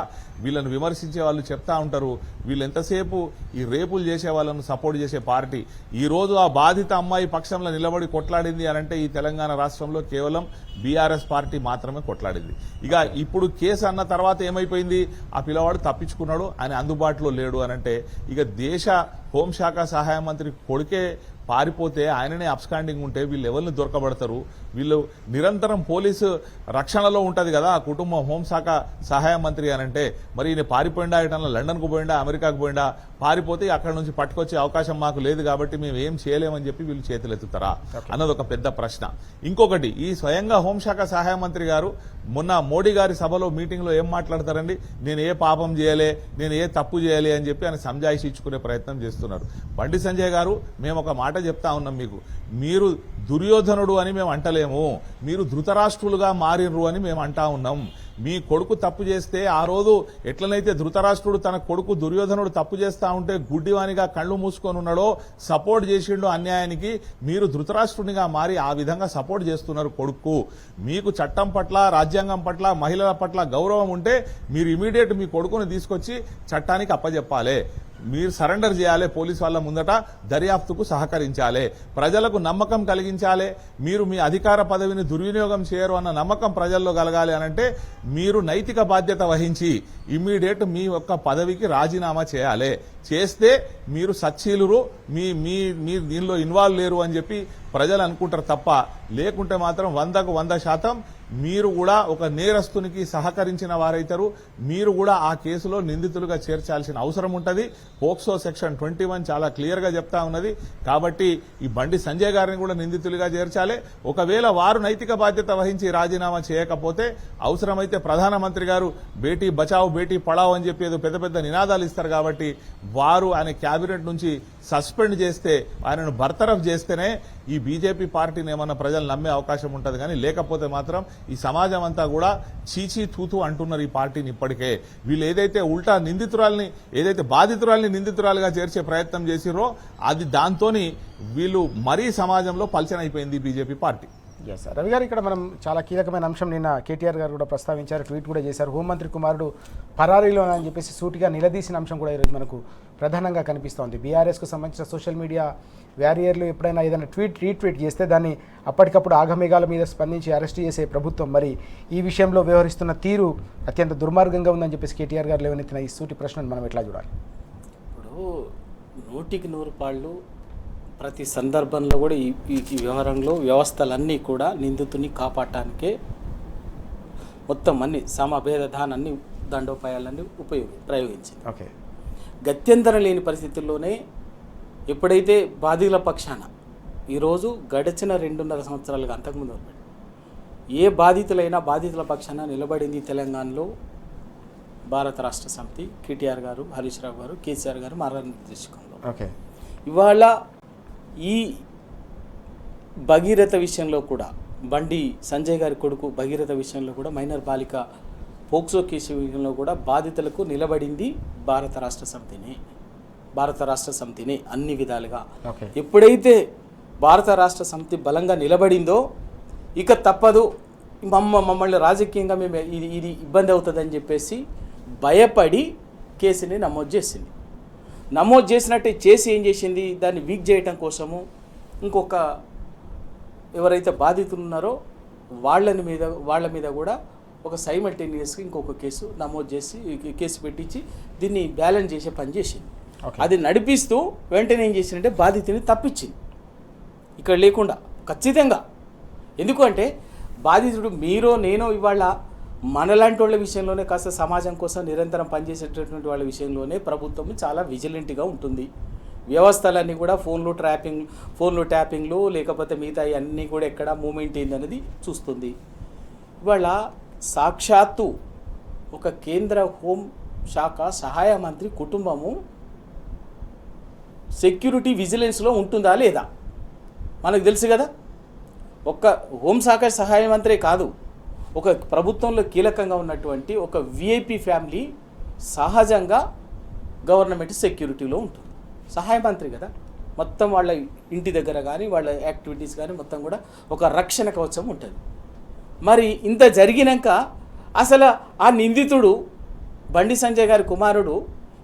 వీళ్ళను విమర్శించే వాళ్ళు చెప్తా ఉంటారు. వీళ్ళు ఎంతసేపు ఈ రేపులు చేసే వాళ్ళను సపోర్ట్ చేసే పార్టీ. ఈ రోజు ఆ బాధిత అమ్మాయి పక్షంలో నిలబడి కొట్లాడింది అనంటే ఈ తెలంగాణ రాష్ట్రంలో కేవలం బీఆర్ఎస్ పార్టీ మాత్రమే కొట్లాడింది. ఇక ఇప్పుడు కేసు అన్న తర్వాత ఏమైపోయింది, ఆ పిల్లవాడు తప్పించుకున్నాడు, ఆయన అందుబాటులో లేడు అనంటే ఇక దేశ హోంశాఖ సహాయ మంత్రి కొడుకే పారిపోతే ఆయననే అబ్స్కాండింగ్ ఉంటే వీళ్ళు ఎవరిని దొరకబడతారు? వీళ్ళు నిరంతరం పోలీసు రక్షణలో ఉంటది కదా ఆ కుటుంబం, హోంశాఖ సహాయ మంత్రి అనంటే. మరి ఈయన పారిపోయిండా, ఎటన్నా లండన్కు పోయిండా, అమెరికాకు పోయిండా? పారిపోతే అక్కడ నుంచి పట్టుకొచ్చే అవకాశం మాకు లేదు కాబట్టి మేము ఏం చేయలేమని చెప్పి వీళ్ళు చేతులెత్తుతారా అన్నది ఒక పెద్ద ప్రశ్న. ఇంకొకటి, ఈ స్వయంగా హోంశాఖ సహాయ మంత్రి గారు మొన్న మోడీ గారి సభలో మీటింగ్ లో ఏం మాట్లాడతారండి, నేను ఏ పాపం చేయలే, నేను ఏ తప్పు చేయలే అని చెప్పి ఆయన సంజాయిషి ఇచ్చుకునే ప్రయత్నం చేస్తున్నారు. బండి సంజయ్ గారు, మేము ఒక మాట చెప్తా ఉన్నాం మీకు, మీరు దుర్యోధనుడు అని మేము అంటలేము, మీరు ధృతరాష్ట్రులుగా మారినరు అని మేము అంటా ఉన్నాం. మీ కొడుకు తప్పు చేస్తే ఆ రోజు ఎట్లనైతే ధృతరాష్ట్రుడు తన కొడుకు దుర్యోధనుడు తప్పు చేస్తా ఉంటే గుడ్డివానిగా కళ్ళు మూసుకొని ఉన్నాడో సపోర్ట్ చేసిండో అన్యాయానికి, మీరు ధృతరాష్ట్రునిగా మారి ఆ విధంగా సపోర్ట్ చేస్తున్నారు కొడుకు. మీకు చట్టం పట్ల, రాజ్యాంగం పట్ల, మహిళల పట్ల గౌరవం ఉంటే మీరు ఇమీడియట్ మీ కొడుకుని తీసుకొచ్చి చట్టానికి అప్పజెప్పాలి, మీరు సరెండర్ చేయాలి, పోలీసు వాళ్ళ ముందట దర్యాప్తుకు సహకరించాలి, ప్రజలకు నమ్మకం కలిగించాలి. మీరు మీ అధికార పదవిని దుర్వినియోగం చేయరు అన్న నమ్మకం ప్రజల్లో కలగాలి అనంటే మీరు నైతిక బాధ్యత వహించి ఇమ్మీడియట్ మీ యొక్క పదవికి రాజీనామా చేయాలి. చేస్తే మీరు సచ్చీలురు, మీ దీనిలో ఇన్వాల్వ్ లేరు అని చెప్పి ప్రజలు అనుకుంటారు తప్ప, లేకుంటే మాత్రం 100కు 100% మీరు కూడా ఒక నేరస్తునికి సహకరించిన వారైతారు. మీరు కూడా ఆ కేసులో నిందితులుగా చేర్చాల్సిన అవసరం ఉంటుంది. పోక్సో సెక్షన్ 21 చాలా క్లియర్ గా చెప్తా ఉన్నది. కాబట్టి ఈ బండి సంజయ్ గారిని కూడా నిందితులుగా చేర్చాలి. ఒకవేళ వారు నైతిక బాధ్యత వహించి రాజీనామా చేయకపోతే అవసరమైతే ప్రధానమంత్రి గారు బేటీ బచావ్ బేటీ పడావ్ అని చెప్పి ఏదో పెద్ద పెద్ద నినాదాలు ఇస్తారు. కాబట్టి వారు ఆయన క్యాబినెట్ నుంచి సస్పెండ్ చేస్తే, ఆయనను బర్తరఫ్ చేస్తేనే ఈ బీజేపీ పార్టీని ఏమన్నా ప్రజలు నమ్మే అవకాశం ఉంటుంది. కానీ లేకపోతే మాత్రం ఈ సమాజం అంతా కూడా చీచీ తూతూ అంటున్నారు ఈ పార్టీని. ఇప్పటికే వీళ్ళు ఏదైతే ఉల్టా నిందితురాల్ని, ఏదైతే బాధితురాల్ని నిందితురాలుగా చేర్చే ప్రయత్నం చేసిరో అది దాంతోని వీళ్ళు మరీ సమాజంలో పల్చనైపోయింది BJP party. Yes sir. Ravi garu, ఇక్కడ మనం చాలా కీలకమైన అంశం నిన్న కేటీఆర్ గారు కూడా ప్రస్తావించారు, ట్వీట్ కూడా చేశారు. హోంమంత్రి కుమారుడు పరారీలో అని చెప్పేసి సూటిగా నిలదీసిన అంశం కూడా ఈరోజు మనకు ప్రధానంగా కనిపిస్తోంది. బీఆర్ఎస్కు సంబంధించిన సోషల్ మీడియా వ్యారియర్లు ఎప్పుడైనా ఏదైనా రీట్వీట్ చేస్తే దాన్ని అప్పటికప్పుడు ఆగమేఘాల మీద స్పందించి అరెస్ట్ చేసే ప్రభుత్వం మరి ఈ విషయంలో వ్యవహరిస్తున్న తీరు అత్యంత దుర్మార్గంగా ఉందని చెప్పేసి కేటీఆర్ గారు లేవనెత్తిన ఈ సూటి ప్రశ్నను మనం ఎట్లా చూడాలి? ఇప్పుడు 100కి 100 పాళ్ళు ప్రతి సందర్భంలో కూడా ఈ వ్యవహారంలో వ్యవస్థలన్నీ కూడా నిందితుని కాపాడటానికే మొత్తం అన్ని సమభేదాన్ని దండోపాయాలన్నీ ప్రయోగించింది. ఓకే. గత్యంతరం లేని పరిస్థితుల్లోనే ఎప్పుడైతే బాధితుల పక్షాన ఈరోజు గడిచిన 2.5 సంవత్సరాలుగా అంతకుముందు ఏ బాధితులైనా బాధితుల పక్షాన నిలబడింది తెలంగాణలో భారత రాష్ట్ర సమితి, కేటీఆర్ గారు, హరీష్ రావు గారు, కేసీఆర్ గారు మార్గనిర్దేశకంలో. ఓకే. ఇవాళ ఈ భగీరథ విషయంలో కూడా, బండి సంజయ్ గారి కొడుకు భగీరథ విషయంలో కూడా, మైనర్ బాలిక పోక్సో కేసు విషయంలో కూడా బాధితులకు నిలబడింది భారత రాష్ట్ర సమితిని అన్ని విధాలుగా. ఎప్పుడైతే భారత రాష్ట్ర సమితి బలంగా నిలబడిందో ఇక తప్పదు, మమ్మల్ని రాజకీయంగా మేము ఇది ఇబ్బంది అవుతుందని చెప్పేసి భయపడి కేసుని నమోదు చేసింది. నమోదు చేసినట్టే చేసి ఏం చేసింది, దాన్ని వీక్ చేయటం కోసము ఇంకొక ఎవరైతే బాధితులు ఉన్నారో వాళ్ళ మీద కూడా ఒక సైమల్టేనియస్గా ఇంకొక కేసు నమోదు చేసి కేసు పెట్టించి దీన్ని బ్యాలెన్స్ చేసే పని చేసింది. అది నడిపిస్తూ వెంటనే ఏం చేసిందంటే బాధితుని తప్పించింది ఇక్కడ లేకుండా ఖచ్చితంగా. ఎందుకంటే బాధితుడు మీరో నేనో ఇవాళ మనలాంటి వాళ్ళ విషయంలోనే కాస్త సమాజం కోసం నిరంతరం పనిచేసేటటువంటి వాళ్ళ విషయంలోనే ప్రభుత్వం చాలా విజిలెంట్గా ఉంటుంది. వ్యవస్థలన్నీ కూడా ఫోన్లు ట్యాపింగ్లు లేకపోతే మిగతా అన్నీ కూడా ఎక్కడ మూమెంట్ ఏందనేది చూస్తుంది. ఇవాళ సాక్షాత్తు ఒక కేంద్ర హోం శాఖ సహాయ మంత్రి కుటుంబము సెక్యూరిటీ విజిలెన్స్లో ఉంటుందా లేదా మనకు తెలుసు కదా. ఒక్క హోంశాఖ సహాయ మంత్రే కాదు, ఒక ప్రభుత్వంలో కీలకంగా ఉన్నటువంటి ఒక విఐపి ఫ్యామిలీ సహజంగా గవర్నమెంట్ సెక్యూరిటీలో ఉంటుంది. సహాయ మంత్రి కదా, మొత్తం వాళ్ళ ఇంటి దగ్గర కానీ వాళ్ళ యాక్టివిటీస్ కానీ మొత్తం కూడా ఒక రక్షణ కవచం ఉంటుంది. మరి ఇంత జరిగినాక అసలు ఆ నిందితుడు బండి సంజయ్ గారి కుమారుడు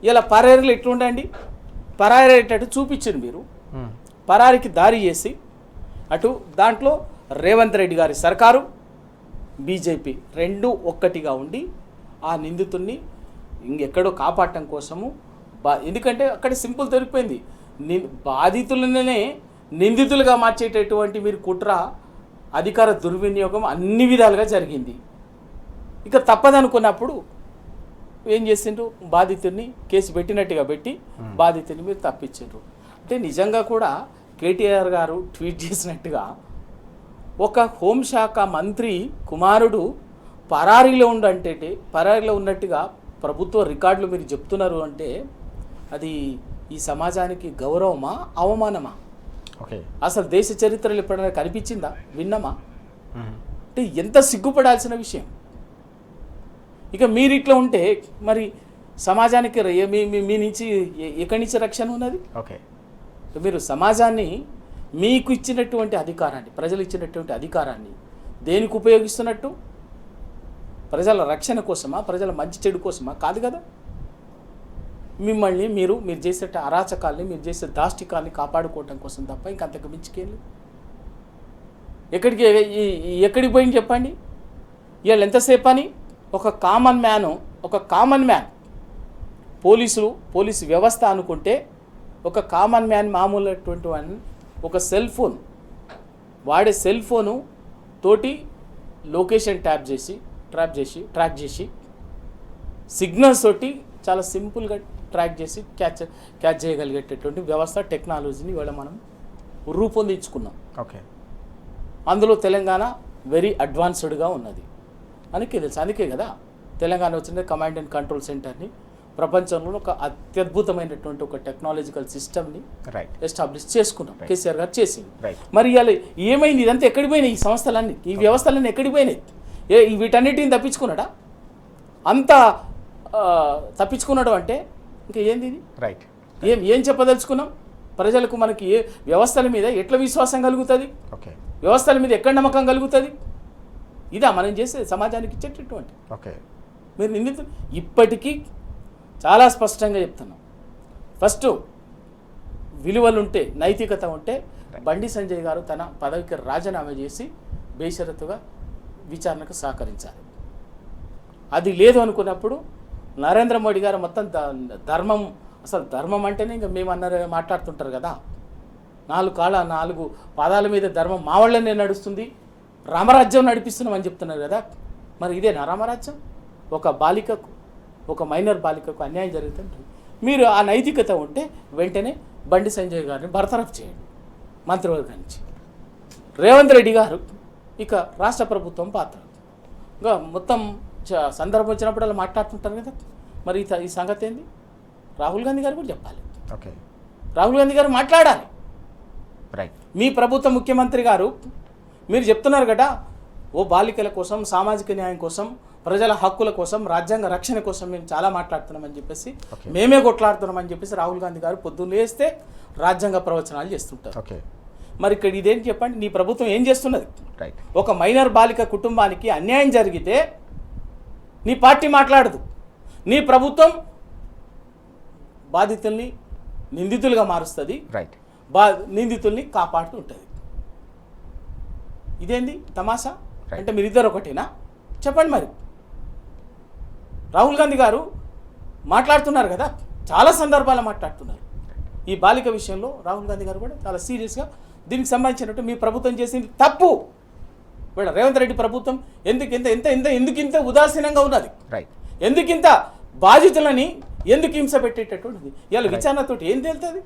ఇలా పరారీలు ఎట్లుండండి, పరారేటట్టు చూపించింది మీరు. పరారికి దారి చేసి అటు దాంట్లో రేవంత్ రెడ్డి గారి సర్కారు బీజేపీ రెండు ఒక్కటిగా ఉండి ఆ నిందితుడిని ఇంకెక్కడో కాపాడటం కోసము ఎందుకంటే అక్కడ సింపుల్ దొరికిపోయింది. బాధితులనే నిందితులుగా మార్చేటటువంటి మీరు కుట్ర అధికార దుర్వినియోగం అన్ని విధాలుగా జరిగింది. ఇక తప్పదనుకున్నప్పుడు ఏం చేసిండ్రు, బాధితుడిని కేసు పెట్టినట్టుగా పెట్టి బాధితుడిని మీరు తప్పించారు. అంటే నిజంగా కూడా కేటీఆర్ గారు ట్వీట్ చేసినట్టుగా ఒక హోంశాఖ మంత్రి కుమారుడు పరారీలో పరారీలో ఉన్నట్టుగా ప్రభుత్వ రికార్డులు మీరు చెప్తున్నారు అంటే అది ఈ సమాజానికి గౌరవమా అవమానమా? ఓకే, అసలు దేశ చరిత్రలో ఎప్పుడైనా కనిపించిందా, విన్నామా? అంటే ఎంత సిగ్గుపడాల్సిన విషయం. ఇక మీరు ఇట్లా ఉంటే మరి సమాజానికి మీ నుంచి ఎక్కడి నుంచి రక్షణ ఉన్నది? ఓకే, మీరు సమాజాన్ని మీకు ఇచ్చినటువంటి అధికారాన్ని, ప్రజలు ఇచ్చినటువంటి అధికారాన్ని దేనికి ఉపయోగిస్తున్నట్టు? ప్రజల రక్షణ కోసమా, ప్రజల మంచి చెడు కోసమా? కాదు కదా. మిమ్మల్ని మీరు చేసే అరాచకాల్ని, మీరు చేసే దాష్టికాల్ని కాపాడుకోవటం కోసం తప్ప ఇంకంతకు మించికేళ్ళు ఎక్కడికి పోయింది చెప్పండి. వీళ్ళు ఎంతసేపు అని ఒక కామన్ మ్యాన్ పోలీసు వ్యవస్థ అనుకుంటే ఒక కామన్ మ్యాన్ మామూలటువంటి వాడిని ఒక వాడే సెల్ ఫోను తోటి లొకేషన్ ట్రాక్ చేసి సిగ్నల్స్ తోటి చాలా సింపుల్గా ట్రాక్ చేసి క్యాచ్ చేయగలిగేటటువంటి వ్యవస్థ, టెక్నాలజీని ఇవాళ మనం రూపొందించుకున్నాం. ఓకే, అందులో తెలంగాణ వెరీ అడ్వాన్స్డ్గా ఉన్నది అందుకే తెలుసు. అందుకే కదా తెలంగాణ వచ్చిన కమాండ్ అండ్ కంట్రోల్ సెంటర్ని ప్రపంచంలో ఒక అత్యద్భుతమైనటువంటి ఒక టెక్నాలజికల్ సిస్టమ్ని ఎస్టాబ్లిష్ చేసుకున్నాం. కేసీఆర్ గారు చేసింది. మరి ఇవాళ ఏమైంది? ఇదంతా ఎక్కడికి పోయినాయి? ఈ సంస్థలన్నీ, ఈ వ్యవస్థలన్నీ ఎక్కడికి పోయినాయి? వీటన్నిటిని తప్పించుకున్నాడా? అంతా తప్పించుకున్నాడు అంటే ఇంకా ఏంది ఇది? రైట్, ఏం చెప్పదలుచుకున్నాం? ప్రజలకు మనకి ఏ వ్యవస్థల మీద ఎట్లా విశ్వాసం కలుగుతుంది? ఓకే, వ్యవస్థల మీద ఎక్కడ నమ్మకం కలుగుతుంది? ఇదా మనం చేసే సమాజానికి ఇచ్చేటటువంటి. ఓకే, మీరు నిందితులు ఇప్పటికీ చాలా స్పష్టంగా చెప్తున్నాం. ఫస్ట్ విలువలుంటే, నైతికత ఉంటే బండి సంజయ్ గారు తన పదవికి రాజీనామా చేసి బేషరతుగా విచారణకు సహకరించాలి. అది లేదు అనుకున్నప్పుడు నరేంద్ర మోడీ గారు మొత్తం అసలు ధర్మం అంటేనే ఇంకా మేము మాట్లాడుతుంటారు కదా, 4 పాదాల మీద ధర్మం మా వాళ్ళనే నడుస్తుంది, రామరాజ్యం నడిపిస్తున్నామని చెప్తున్నారు కదా. మరి ఇదేనా రామరాజ్యం? ఒక మైనర్ బాలికకు అన్యాయం జరుగుతుంది. మీరు ఆ నైతికత ఉంటే వెంటనే బండి సంజయ్ గారిని బర్తరఫ్ చేయండి మంత్రివర్గం నుంచి. రేవంత్ రెడ్డి గారు ఇక రాష్ట్ర ప్రభుత్వం పాత్ర ఇంకా మొత్తం సందర్భం వచ్చినప్పుడు అలా మాట్లాడుతుంటారు కదా. మరి ఈ సంగతి ఏంది? రాహుల్ గాంధీ గారు కూడా చెప్పాలి. ఓకే, రాహుల్ గాంధీ గారు మాట్లాడాలి. రైట్, మీ ప్రభుత్వ ముఖ్యమంత్రి గారు మీరు చెప్తున్నారు కదా, ఓ బాలికల కోసం, సామాజిక న్యాయం కోసం, ప్రజల హక్కుల కోసం, రాజ్యాంగ రక్షణ కోసం మేము చాలా మాట్లాడుతున్నామని చెప్పేసి, మేమే కొట్లాడుతున్నామని చెప్పేసి రాహుల్ గాంధీ గారు పొద్దున్న లేస్తే రాజ్యాంగ ప్రవచనాలు చేస్తుంటారు. ఓకే, మరి ఇక్కడ ఇదేంటి చెప్పండి? నీ ప్రభుత్వం ఏం చేస్తున్నది? రైట్, ఒక మైనర్ బాలిక కుటుంబానికి అన్యాయం జరిగితే నీ పార్టీ మాట్లాడదు. నీ ప్రభుత్వం బాధితుల్ని నిందితులుగా మారుస్తుంది, రైట్, నిందితుల్ని కాపాడుతుంటుంది. ఇదేంది తమాషా? అంటే మీరిద్దరు ఒకటేనా? చెప్పండి. మరి రాహుల్ గాంధీ గారు మాట్లాడుతున్నారు కదా, చాలా సందర్భాలు మాట్లాడుతున్నారు. ఈ బాలిక విషయంలో రాహుల్ గాంధీ గారు కూడా చాలా సీరియస్గా దీనికి సంబంధించినట్టు మీ ప్రభుత్వం చేసింది తప్పు. వీళ్ళ రేవంత్ రెడ్డి ప్రభుత్వం ఎందుకింత ఉదాసీనంగా ఉన్నది? రైట్, ఎందుకింత బాధితులని ఎందుకు హింస పెట్టేటటువంటిది? ఇవాళ విచారణతోటి ఏం తేలుతుంది?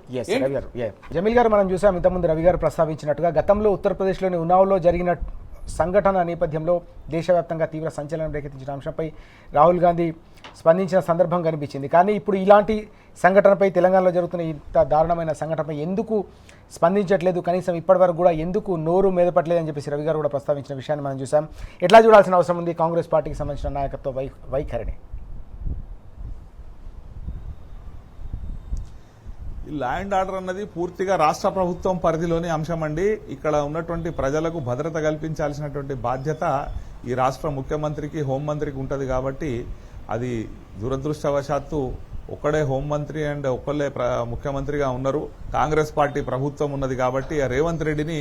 జమీల్ గారు, మనం చూసాం ఇంతకుముందు రవి గారు ప్రస్తావించినట్టుగా గతంలో ఉత్తరప్రదేశ్లోని ఉన్నావ్లో జరిగిన సంఘటన నేపథ్యంలో దేశవ్యాప్తంగా తీవ్ర సంచలనం రేకెత్తించిన అంశంపై రాహుల్ గాంధీ స్పందించిన సందర్భం కనిపించింది. కానీ ఇప్పుడు ఇలాంటి సంఘటనపై తెలంగాణలో జరుగుతున్న ఇంత దారుణమైన సంఘటనపై ఎందుకు స్పందించట్లేదు, కనీసం ఇప్పటివరకు కూడా ఎందుకు నోరు మెదపట్లేదని చెప్పేసి రవి గారు కూడా ప్రస్తావించిన విషయాన్ని మనం చూసాం. ఎట్లా చూడాల్సిన అవసరం ఉంది కాంగ్రెస్ పార్టీకి సంబంధించిన నాయకత్వ వైఖరిని? ఈ ల్యాండ్ ఆర్డర్ అన్నది పూర్తిగా రాష్ట్ర ప్రభుత్వం పరిధిలోని అంశం అండి. ఇక్కడ ఉన్నటువంటి ప్రజలకు భద్రత కల్పించాల్సినటువంటి బాధ్యత ఈ రాష్ట్ర ముఖ్యమంత్రికి, హోంమంత్రికి ఉంటుంది. కాబట్టి అది దురదృష్టవశాత్తు ఒక్కడే హోంమంత్రి అండ్ ఒక్కళ్ళే ముఖ్యమంత్రిగా ఉన్నారు. కాంగ్రెస్ పార్టీ ప్రభుత్వం ఉన్నది కాబట్టి ఆ రేవంత్ రెడ్డిని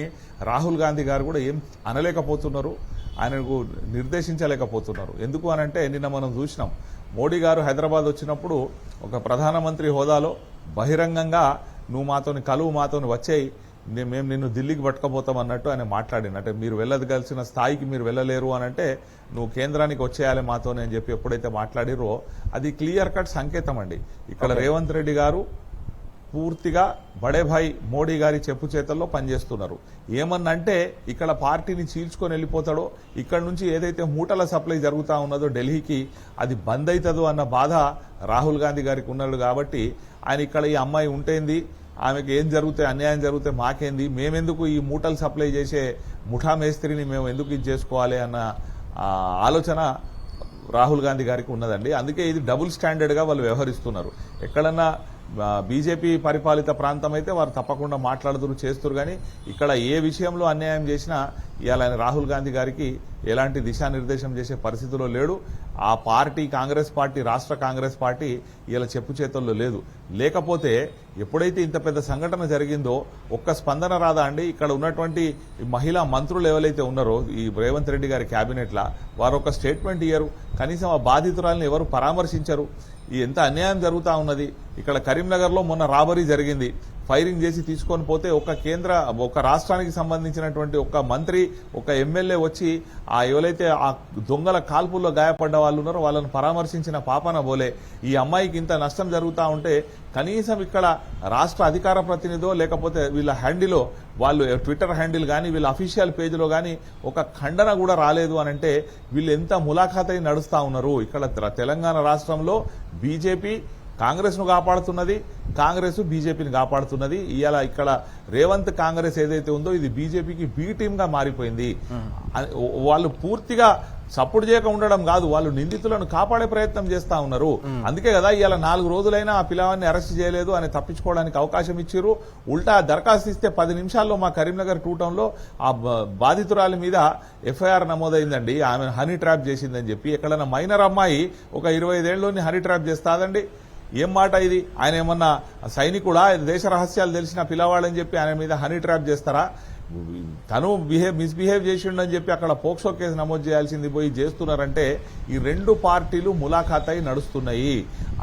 రాహుల్ గాంధీ గారు కూడా ఏం అనలేకపోతున్నారు, ఆయనకు నిర్దేశించలేకపోతున్నారు. ఎందుకు అనంటే నిన్న మనం చూసినాం, మోడీ గారు హైదరాబాద్ వచ్చినప్పుడు ఒక ప్రధానమంత్రి హోదాలో బహిరంగంగా నువ్వు మాతోని కలువు, మాతోని వచ్చేయి, మేము నిన్ను ఢిల్లీకి పట్టుకపోతాం అన్నట్టు ఆయన మాట్లాడింది. అంటే మీరు వెళ్ళగలిసిన స్థాయికి మీరు వెళ్ళలేరు అనంటే నువ్వు కేంద్రానికి వచ్చేయాలి మాతోనే అని చెప్పి ఎప్పుడైతే మాట్లాడిరో అది క్లియర్ కట్ సంకేతం అండి. ఇక్కడ రేవంత్ రెడ్డి గారు పూర్తిగా బడేభాయ్ మోడీ గారి చెప్పు చేతల్లో పనిచేస్తున్నారు. ఏమన్నంటే ఇక్కడ పార్టీని చీల్చుకొని వెళ్ళిపోతాడో, ఇక్కడ నుంచి ఏదైతే మూటల సప్లై జరుగుతూ ఉన్నదో ఢిల్లీకి అది బంద్ అవుతుందో అన్న బాధ రాహుల్ గాంధీ గారికి ఉన్నాడు. కాబట్టి ఆయన ఇక్కడ ఈ అమ్మాయి ఉంటేంది, ఆమెకు ఏం జరిగితే అన్యాయం జరిగితే మాకేంది, మేమెందుకు ఈ మూటలు సప్లై చేసే ముఠా మేస్త్రిని మేము ఎందుకు ఇది చేసుకోవాలి అన్న ఆలోచన రాహుల్ గాంధీ గారికి ఉన్నదండి. అందుకే ఇది డబుల్ స్టాండర్డ్గా వాళ్ళు వ్యవహరిస్తున్నారు. ఎక్కడన్నా బీజేపీ పరిపాలిత ప్రాంతం అయితే వారు తప్పకుండా మాట్లాడుతురు, చేస్తురు. కానీ ఇక్కడ ఏ విషయంలో అన్యాయం చేసినా ఇవాళ రాహుల్ గాంధీ గారికి ఎలాంటి దిశానిర్దేశం చేసే పరిస్థితిలో లేడు. ఆ పార్టీ కాంగ్రెస్ పార్టీ, రాష్ట్ర కాంగ్రెస్ పార్టీ ఇలా చెప్పు చేతుల్లో లేదు. లేకపోతే ఎప్పుడైతే ఇంత పెద్ద సంఘటన జరిగిందో ఒక్క స్పందన రాదా అండి? ఇక్కడ ఉన్నటువంటి మహిళా మంత్రులు ఎవరైతే ఉన్నారో ఈ రేవంత్ రెడ్డి గారి క్యాబినెట్లా, వారు ఒక స్టేట్మెంట్ ఇయ్యరు, కనీసం ఆ బాధితురాలను ఎవరు పరామర్శించరు. ఎంత అన్యాయం జరుగుతూ ఉన్నది. ఇక్కడ కరీంనగర్లో మొన్న రాబరీ జరిగింది, ఫైరింగ్ చేసి తీసుకొని పోతే ఒక రాష్ట్రానికి సంబంధించినటువంటి ఒక మంత్రి, ఒక ఎమ్మెల్యే వచ్చి ఆ ఎవరైతే ఆ దొంగల కాల్పుల్లో గాయపడ్డ వాళ్ళు ఉన్నారో వాళ్ళను పరామర్శించిన పాపన బోలే. ఈ అమ్మాయికి ఇంత నష్టం జరుగుతూ ఉంటే కనీసం ఇక్కడ రాష్ట్ర అధికార ప్రతినిధో లేకపోతే వీళ్ళ హ్యాండిలో, వాళ్ళు ట్విట్టర్ హ్యాండిల్ కానీ వీళ్ళ అఫీషియల్ పేజ్లో కానీ ఒక ఖండన కూడా రాలేదు అని అంటే వీళ్ళు ఎంత ములాఖాతై నడుస్తూ ఉన్నారు. ఇక్కడ తెలంగాణ రాష్ట్రంలో బీజేపీ కాంగ్రెస్ ను కాపాడుతున్నది, కాంగ్రెస్ బీజేపీని కాపాడుతున్నది. ఇవాళ ఇక్కడ రేవంత్ కాంగ్రెస్ ఏదైతే ఉందో ఇది బీజేపీకి బీ టీమ్ గా మారిపోయింది. వాళ్ళు పూర్తిగా సపోర్ట్ చేయక ఉండడం కాదు, వాళ్ళు నిందితులను కాపాడే ప్రయత్నం చేస్తా ఉన్నారు. అందుకే కదా ఇవాళ 4 రోజులైనా ఆ పిల్లవాడిని అరెస్ట్ చేయలేదు అని తప్పించుకోవడానికి అవకాశం ఇచ్చారు. ఉల్టా దరఖాస్తు ఇస్తే 10 నిమిషాల్లో మా కరీంనగర్ 2 టౌన్లో ఆ బాధితురాలి మీద ఎఫ్ఐఆర్ నమోదైందండి. ఆమె హనీ ట్రాప్ చేసిందని చెప్పి. ఎక్కడైనా మైనర్ అమ్మాయి ఒక 25 ఏళ్ళలోని హనీ ట్రాప్ చేస్తాదండి? ఏం మాట ఇది? ఆయన ఏమన్నా సైనికుడా, దేశ రహస్యాలు తెలిసిన పిల్లవాళ్ళని చెప్పి ఆయన మీద హనీ ట్రాప్ చేస్తారా? తను మిస్బిహేవ్ చేసిండని చెప్పి అక్కడ పోక్సో కేసు నమోదు చేయాల్సింది పోయి చేస్తున్నారంటే ఈ రెండు పార్టీలు ములాఖాతై నడుస్తున్నాయి.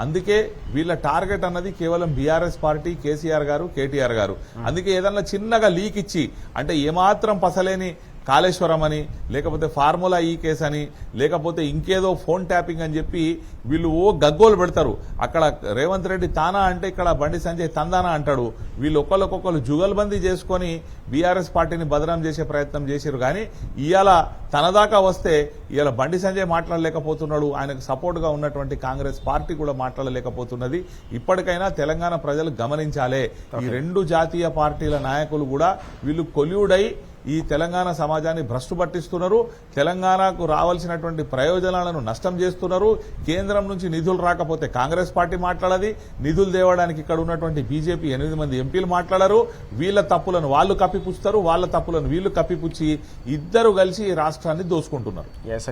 అందుకే వీళ్ళ టార్గెట్ అన్నది కేవలం బీఆర్ఎస్ పార్టీ, కేసీఆర్ గారు, కేటీఆర్ గారు. అందుకే ఏదన్నా చిన్నగా లీక్ ఇచ్చి, అంటే ఏమాత్రం పసలేని కాళేశ్వరం అని, లేకపోతే ఫార్ములా ఈ కేసు అని, లేకపోతే ఇంకేదో ఫోన్ ట్యాపింగ్ అని చెప్పి వీళ్ళు గగ్గోలు పెడతారు. అక్కడ రేవంత్ రెడ్డి తానా అంటే ఇక్కడ బండి సంజయ్ తందానా అంటాడు. వీళ్ళు ఒకళ్ళొక్కొక్కరు జుగల్బందీ చేసుకొని బీఆర్ఎస్ పార్టీని బదనాం చేసే ప్రయత్నం చేశారు. కానీ ఇవాళ తనదాకా వస్తే ఇవాళ బండి సంజయ్ మాట్లాడలేకపోతున్నాడు, ఆయనకు సపోర్ట్గా ఉన్నటువంటి కాంగ్రెస్ పార్టీ కూడా మాట్లాడలేకపోతున్నది. ఇప్పటికైనా తెలంగాణ ప్రజలు గమనించాలే, ఈ రెండు జాతీయ పార్టీల నాయకులు కూడా వీళ్ళు కొల్యూడై ఈ తెలంగాణ సమాజాన్ని భ్రష్టు పట్టిస్తున్నారు, తెలంగాణకు రావాల్సినటువంటి ప్రయోజనాలను నష్టం చేస్తున్నారు. కేంద్రం నుంచి నిధులు రాకపోతే కాంగ్రెస్ పార్టీ మాట్లాడది, నిధులు తేవడానికి ఇక్కడ ఉన్నటువంటి బీజేపీ 8 మంది ఎంపీలు మాట్లాడరు. వీళ్ళ తప్పులను వాళ్ళు కప్పిపుచ్చుతారు, వాళ్ళ తప్పులను వీళ్ళు కప్పిపుచ్చి ఇద్దరు కలిసి ఈ రాష్ట్రాన్ని దోచుకుంటున్నారు.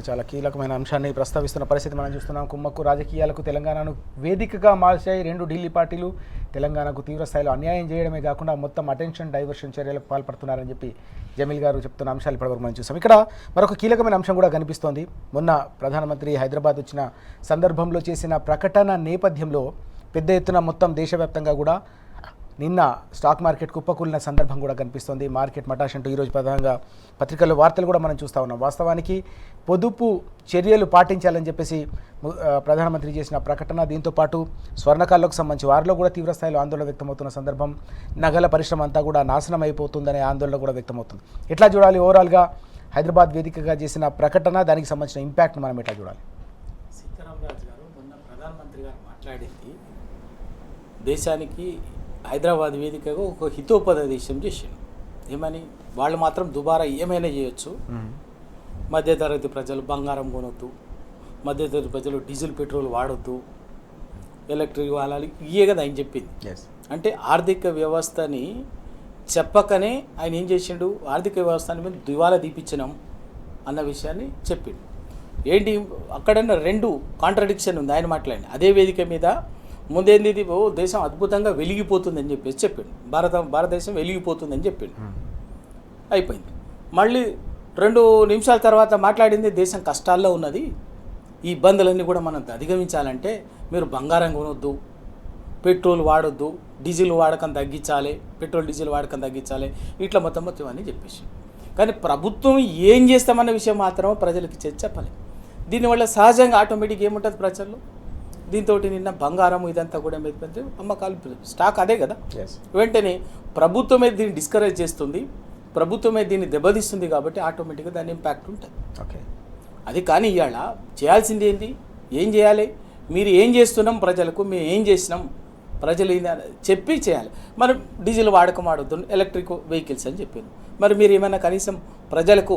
చాలా కీలకమైన అంశాన్ని ప్రస్తావిస్తున్న పరిస్థితి మనం చూస్తున్నాం. కుమ్మక్కు రాజకీయాలకు తెలంగాణను వేదికగా మార్చాయి 2 ఢిల్లీ పార్టీలు. తెలంగాణకు తీవ్రస్థాయిలో అన్యాయం చేయడమే కాకుండా మొత్తం అటెన్షన్ డైవర్షన్ చర్యలకు పాల్పడుతున్నారని చెప్పి జమీల్ గారు చెప్తున్న అంశాలు ఇప్పటివరకు మనం చూసాం. ఇక్కడ మరొక కీలకమైన అంశం కూడా కనిపిస్తోంది. మొన్న ప్రధానమంత్రి హైదరాబాద్ వచ్చిన సందర్భంలో చేసిన ప్రకటన నేపథ్యంలో పెద్ద ఎత్తున మొత్తం దేశవ్యాప్తంగా కూడా నిన్న స్టాక్ మార్కెట్ కుప్పకూలిన సందర్భం కూడా కనిపిస్తోంది. మార్కెట్ మటాష్ అంటూ ఈరోజు ప్రధానంగా పత్రికల్లో వార్తలు కూడా మనం చూస్తూ ఉన్నాం. వాస్తవానికి పొదుపు చర్యలు పాటించాలని చెప్పేసి ప్రధానమంత్రి చేసిన ప్రకటన, దీంతోపాటు స్వర్ణకారులకు సంబంధించి వారిలో కూడా తీవ్రస్థాయిలో ఆందోళన వ్యక్తమవుతున్న సందర్భం, నగల పరిశ్రమ అంతా కూడా నాశనం అయిపోతుందనే ఆందోళన కూడా వ్యక్తమవుతుంది. ఎట్లా చూడాలి ఓవరాల్గా హైదరాబాద్ వేదికగా చేసిన ప్రకటన, దానికి సంబంధించిన ఇంపాక్ట్ మనం ఎట్లా చూడాలి? సీతారామరాజు గారు మొన్న ప్రధానమంత్రి గారు మాట్లాడింది దేశానికి హైదరాబాద్ వేదికగా ఒక హితోపదేశం చేసిండు. ఏమని? వాళ్ళు మాత్రం దుబారా ఏమైనా చేయొచ్చు, మధ్యతరగతి ప్రజలు బంగారం కొనొద్దు, మధ్యతరగతి ప్రజలు డీజిల్ పెట్రోల్ వాడొద్దు, ఎలక్ట్రిక్ వాడాలి, ఇవే కదా ఆయన చెప్పింది. అంటే ఆర్థిక వ్యవస్థని చెప్పకనే ఆయన ఏం చేసిండు, ఆర్థిక వ్యవస్థని మీద దివాలా దీపించినాం అన్న విషయాన్ని చెప్పిండు. ఏంటి అక్కడన్నా రెండు కాంట్రడిక్షన్ ఉంది ఆయన మాట్లాడి. అదే వేదిక మీద ముందేంది, ఇది దేశం అద్భుతంగా వెలిగిపోతుందని చెప్పేసి చెప్పిండు, భారతదేశం వెలిగిపోతుందని చెప్పిండు. అయిపోయింది. మళ్ళీ 2 నిమిషాల తర్వాత మాట్లాడింది దేశం కష్టాల్లో ఉన్నది, ఈ ఇబ్బందులన్నీ కూడా మనం అధిగమించాలంటే మీరు బంగారం కొనొద్దు, పెట్రోల్ వాడొద్దు, డీజిల్ వాడకం తగ్గించాలి, పెట్రోల్ డీజిల్ వాడకం తగ్గించాలి, ఇట్లా మొత్తం అని చెప్పేసి. కానీ ప్రభుత్వం ఏం చేస్తామన్న విషయం మాత్రం ప్రజలకి చెప్పాలి. దీనివల్ల సహజంగా ఆటోమేటిక్ ఏముంటుంది ప్రజల్లో, దీంతో నిన్న బంగారం ఇదంతా కూడా మీద అమ్మకాలు స్టాక్ అదే కదా. వెంటనే ప్రభుత్వమే దీన్ని డిస్కరేజ్ చేస్తుంది, ప్రభుత్వమే దీన్ని దెబ్బతీస్తుంది, కాబట్టి ఆటోమేటిక్గా దాని ఇంపాక్ట్ ఉంటుంది. ఓకే, అది కానీ ఇవాళ చేయాల్సింది ఏంటి, ఏం చేయాలి, మీరు ఏం చేస్తున్నాం ప్రజలకు, మేము ఏం చేసినాం ప్రజలు చెప్పి చేయాలి. మరి డీజిల్ వాడకం వాడొద్దు, ఎలక్ట్రిక్ వెహికల్స్ అని చెప్పారు. మరి మీరు ఏమైనా కనీసం ప్రజలకు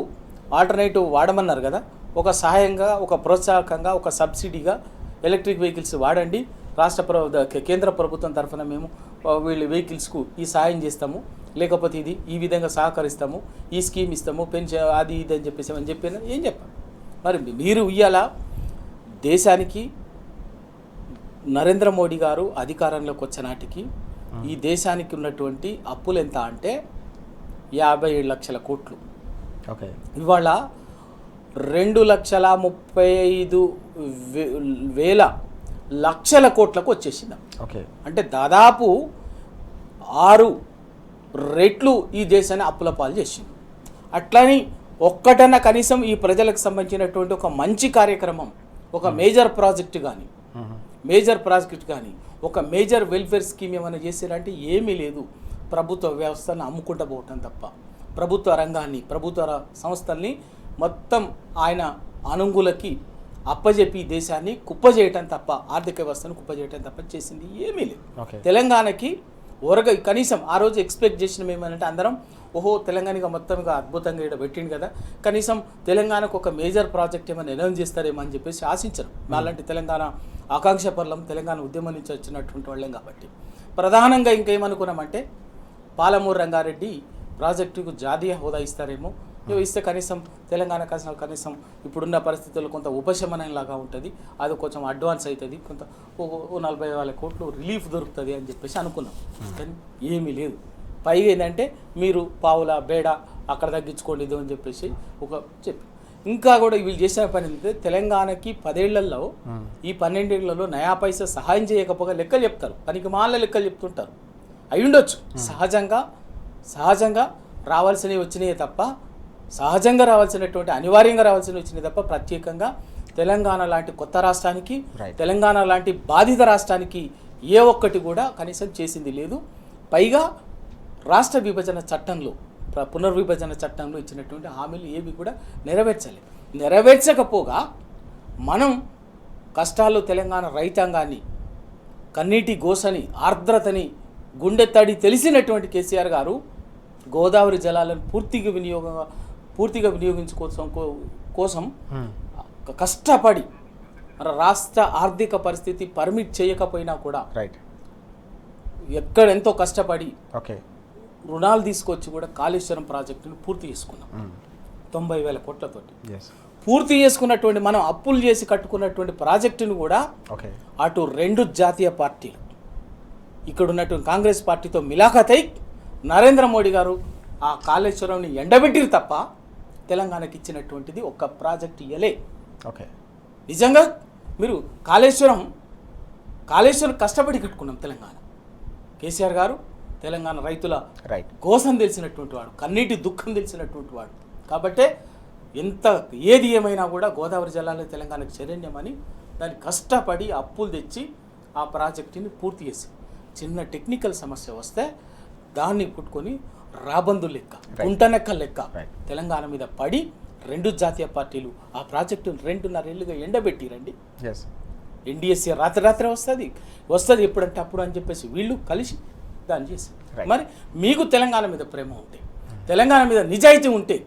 ఆల్టర్నేటివ్ వాడమన్నారు కదా, ఒక సహాయంగా, ఒక ప్రోత్సాహకంగా, ఒక సబ్సిడీగా ఎలక్ట్రిక్ వెహికల్స్ వాడండి, కేంద్ర ప్రభుత్వం తరఫున మేము వీళ్ళ వెహికల్స్కు ఈ సహాయం చేస్తాము, లేకపోతే ఇది ఈ విధంగా సహకరిస్తాము, ఈ స్కీమ్ ఇస్తాము, పెన్షన్ అది ఇది అని చెప్పేసి అని చెప్పిన ఏం చెప్పాలి. మరి మీరు ఇయ్యాల దేశానికి నరేంద్ర మోడీ గారు అధికారంలోకి వచ్చే నాటికి ఈ దేశానికి ఉన్నటువంటి అప్పులు ఎంత అంటే 57 లక్షల కోట్లు. ఓకే, ఇవాళ 2,35,000 కోట్లకు వచ్చేసింది. ఓకే, అంటే దాదాపు 6 రెట్లు ఈ దేశాన్ని అప్పుల పాలు చేసింది. అట్లని ఒక్కటన్నా కనీసం ఈ ప్రజలకు సంబంధించినటువంటి ఒక మంచి కార్యక్రమం, ఒక మేజర్ ప్రాజెక్ట్ కానీ ఒక మేజర్ వెల్ఫేర్ స్కీమ్ ఏమైనా చేశారంటే ఏమీ లేదు. ప్రభుత్వ వ్యవస్థను అమ్ముకుంటూ పోవటం తప్ప, ప్రభుత్వ రంగాన్ని, ప్రభుత్వ సంస్థల్ని మొత్తం ఆయన అనుంగులకి అప్పజెప్పి దేశాన్ని కుప్పజేయటం తప్ప, ఆర్థిక వ్యవస్థను కుప్పజేయటం తప్ప చేసింది ఏమీ లేదు. తెలంగాణకి కనీసం ఆ రోజు ఎక్స్పెక్ట్ చేసినాం ఏమనంటే అందరం, ఓహో తెలంగాణగా మొత్తంగా అద్భుతంగా ఇక్కడ పెట్టిండు కదా, కనీసం తెలంగాణకు ఒక మేజర్ ప్రాజెక్ట్ ఏమైనా అనౌన్స్ చేస్తారేమో అని చెప్పేసి ఆశించరు. అలాంటి తెలంగాణ ఆకాంక్ష పర్లం, తెలంగాణ ఉద్యమం నుంచి వచ్చినటువంటి వాళ్ళం కాబట్టి. ప్రధానంగా ఇంకేమనుకున్నామంటే పాలమూరు రంగారెడ్డి ప్రాజెక్టుకు జాతీయ హోదా ఇస్తారేమో, ఇస్తే కనీసం తెలంగాణ కనీసం ఇప్పుడున్న పరిస్థితుల్లో కొంత ఉపశమనంలాగా ఉంటుంది, అది కొంచెం అడ్వాన్స్ అవుతుంది, కొంత 40,000 కోట్లు రిలీఫ్ దొరుకుతుంది అని చెప్పేసి అనుకున్నాం. కానీ ఏమీ లేదు. పైగా ఏంటంటే మీరు పావుల బేడ అక్కడ తగ్గించుకోండి ఇది అని చెప్పేసి చెప్పి ఇంకా కూడా వీళ్ళు చేసిన పని ఏంటంటే తెలంగాణకి 10 ఏళ్లలో ఈ 12 ఏళ్లలో నయా పైసా సహాయం చేయకపోగా లెక్కలు చెప్తారు, పనికి మాల లెక్కలు చెప్తుంటారు. అయి ఉండొచ్చు, సహజంగా రావాల్సినవి వచ్చినాయి తప్ప, సహజంగా రావాల్సినటువంటి అనివార్యంగా రావాల్సినవి వచ్చినాయి తప్ప ప్రత్యేకంగా తెలంగాణ లాంటి కొత్త రాష్ట్రానికి, తెలంగాణ లాంటి బాధిత రాష్ట్రానికి ఏ ఒక్కటి కూడా కనీసం చేసింది లేదు. పైగా రాష్ట్ర విభజన చట్టంలో, పునర్విభజన చట్టంలో ఇచ్చినటువంటి హామీలు ఏవి కూడా నెరవేర్చకపోగా మనం కష్టాల్లో తెలంగాణ రైతాంగాన్ని, కన్నీటి గోసని, ఆర్ద్రతని, గుండె తడి తెలిసినటువంటి కేసీఆర్ గారు గోదావరి జలాలను పూర్తిగా వినియోగించుకోసం కోసం కష్టపడి రాష్ట్ర ఆర్థిక పరిస్థితి పర్మిట్ చేయకపోయినా కూడా ఎంతో కష్టపడి రుణాలు తీసుకొచ్చి కూడా కాళేశ్వరం ప్రాజెక్టును పూర్తి చేసుకున్నాం 90,000 కోట్లతోటి. పూర్తి చేసుకున్నటువంటి మనం అప్పులు చేసి కట్టుకున్నటువంటి ప్రాజెక్టును కూడా అటు 2 జాతీయ పార్టీలు, ఇక్కడ ఉన్నటువంటి కాంగ్రెస్ పార్టీతో మిలాఖతై నరేంద్ర మోడీ గారు ఆ కాళేశ్వరంని ఎండబెట్టిరు తప్ప తెలంగాణకి ఇచ్చినటువంటిది ఒక్క ప్రాజెక్ట్ ఇయ్యలే. నిజంగా మీరు కాళేశ్వరం కష్టపడి కట్టుకున్నాం తెలంగాణ. కేసీఆర్ గారు తెలంగాణ రైతుల కోసం తెలిసినటువంటి వాడు, కన్నీటి దుఃఖం తెలిసినటువంటి వాడు. కాబట్టే ఏది ఏమైనా కూడా గోదావరి జలాలు తెలంగాణకు శరణ్యమని దాన్ని కష్టపడి అప్పులు తెచ్చి ఆ ప్రాజెక్టుని పూర్తి చేసి, చిన్న టెక్నికల్ సమస్య వస్తే దాన్ని పుట్టుకొని రాబందు లెక్క, కుంటనెక్క లెక్క తెలంగాణ మీద పడి రెండు జాతీయ పార్టీలు ఆ ప్రాజెక్టును 2.5 ఏళ్ళుగా ఎండబెట్టిరండి. ఎస్, ఎన్డీఎస్సీ రాత్రి వస్తుంది ఎప్పుడంటే అప్పుడు అని చెప్పేసి వీళ్ళు కలిసి దాన్ని చేశారు. మరి మీకు తెలంగాణ మీద ప్రేమ ఉంటే, తెలంగాణ మీద నిజాయితీ ఉంటే,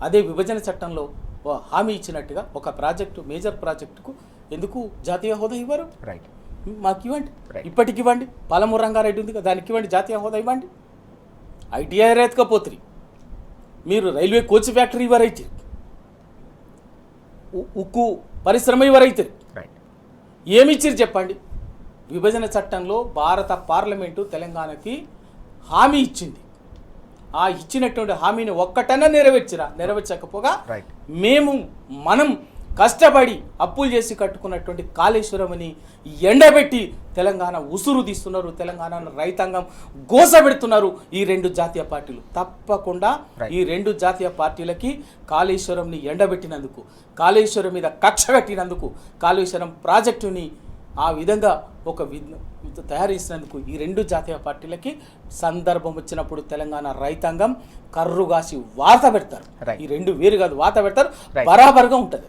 అదే విభజన చట్టంలో హామీ ఇచ్చినట్టుగా ఒక ప్రాజెక్టు, మేజర్ ప్రాజెక్టుకు ఎందుకు జాతీయ హోదా ఇవ్వరు? రైట్, మాకు ఇవ్వండి, ఇప్పటికి ఇవ్వండి. పాలమూరు రంగారెడ్డి ఉంది కదా, దానికి ఇవ్వండి, జాతీయ హోదా ఇవ్వండి. ఐటీఐ ఎత్తుకపోతుంది, మీరు రైల్వే కోచ్ ఫ్యాక్టరీ ఇవ్వరైతే, ఉక్కు పరిశ్రమ ఇవ్వరైతే, ఏమిచ్చిరు చెప్పండి? విభజన చట్టంలో భారత పార్లమెంటు తెలంగాణకి హామీ ఇచ్చింది. ఆ ఇచ్చినటువంటి హామీని ఒక్కటన్నా నెరవేర్చకపోగా మనం కష్టపడి అప్పులు చేసి కట్టుకున్నటువంటి కాళేశ్వరంని ఎండబెట్టి తెలంగాణ ఉసురు తీస్తున్నారు, తెలంగాణ రైతాంగం గోసపెడుతున్నారు ఈ రెండు జాతీయ పార్టీలు. తప్పకుండా ఈ రెండు జాతీయ పార్టీలకి కాళేశ్వరంని ఎండబెట్టినందుకు, కాళేశ్వరం మీద కక్ష కట్టినందుకు, కాళేశ్వరం ప్రాజెక్టుని ఆ విధంగా ఒక తయారు చేసినందుకు ఈ రెండు జాతీయ పార్టీలకి సందర్భం వచ్చినప్పుడు తెలంగాణ రైతాంగం కర్రుగాసి వాత పెడతారు. ఈ రెండు వేరు కాదు, వాత పెడతారు, బరాబర్గా ఉంటుంది.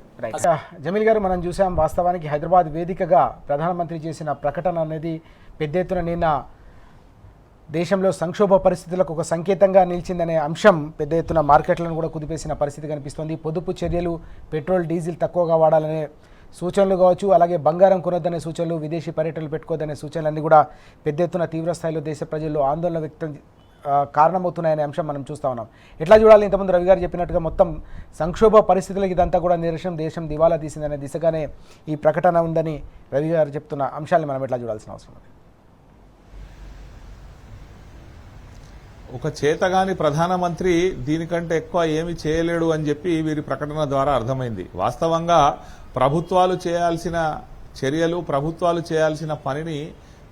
జమీల్ గారు, మనం చూసాం వాస్తవానికి హైదరాబాద్ వేదికగా ప్రధానమంత్రి చేసిన ప్రకటన అనేది పెద్ద ఎత్తున నిన్న దేశంలో సంక్షోభ పరిస్థితులకు ఒక సంకేతంగా నిలిచిందనే అంశం పెద్ద ఎత్తున మార్కెట్లను కూడా కుదిపేసిన పరిస్థితి కనిపిస్తోంది. పొదుపు చర్యలు, పెట్రోల్ డీజిల్ తక్కువగా వాడాలనే సూచనలు కావచ్చు, అలాగే బంగారం కొనొద్దనే సూచనలు, విదేశీ పర్యటనలు పెట్టుకోవద్దనే సూచనలన్నీ కూడా పెద్ద ఎత్తున తీవ్రస్థాయిలో దేశ ప్రజల్లో ఆందోళన వ్యక్తం కారణమవుతున్నాయనే అంశం మనం చూస్తూ ఉన్నాం. ఎట్లా చూడాలి? ఇంతకుముందు రవి గారు చెప్పినట్టుగా మొత్తం సంక్షోభ పరిస్థితులకు ఇదంతా కూడా నిరసన, దేశం దివాలా తీసిందనే దిశగానే ఈ ప్రకటన ఉందని రవి గారు చెప్తున్న అంశాన్ని మనం ఎట్లా చూడాల్సిన అవసరం ఉంది? ఒక చేతగాని ప్రధానమంత్రి దీనికంటే ఎక్కువ ఏమి చేయలేడు అని చెప్పి వీరి ప్రకటన ద్వారా అర్థమైంది. వాస్తవంగా ప్రభుత్వాలు చేయాల్సిన చర్యలు, ప్రభుత్వాలు చేయాల్సిన పనిని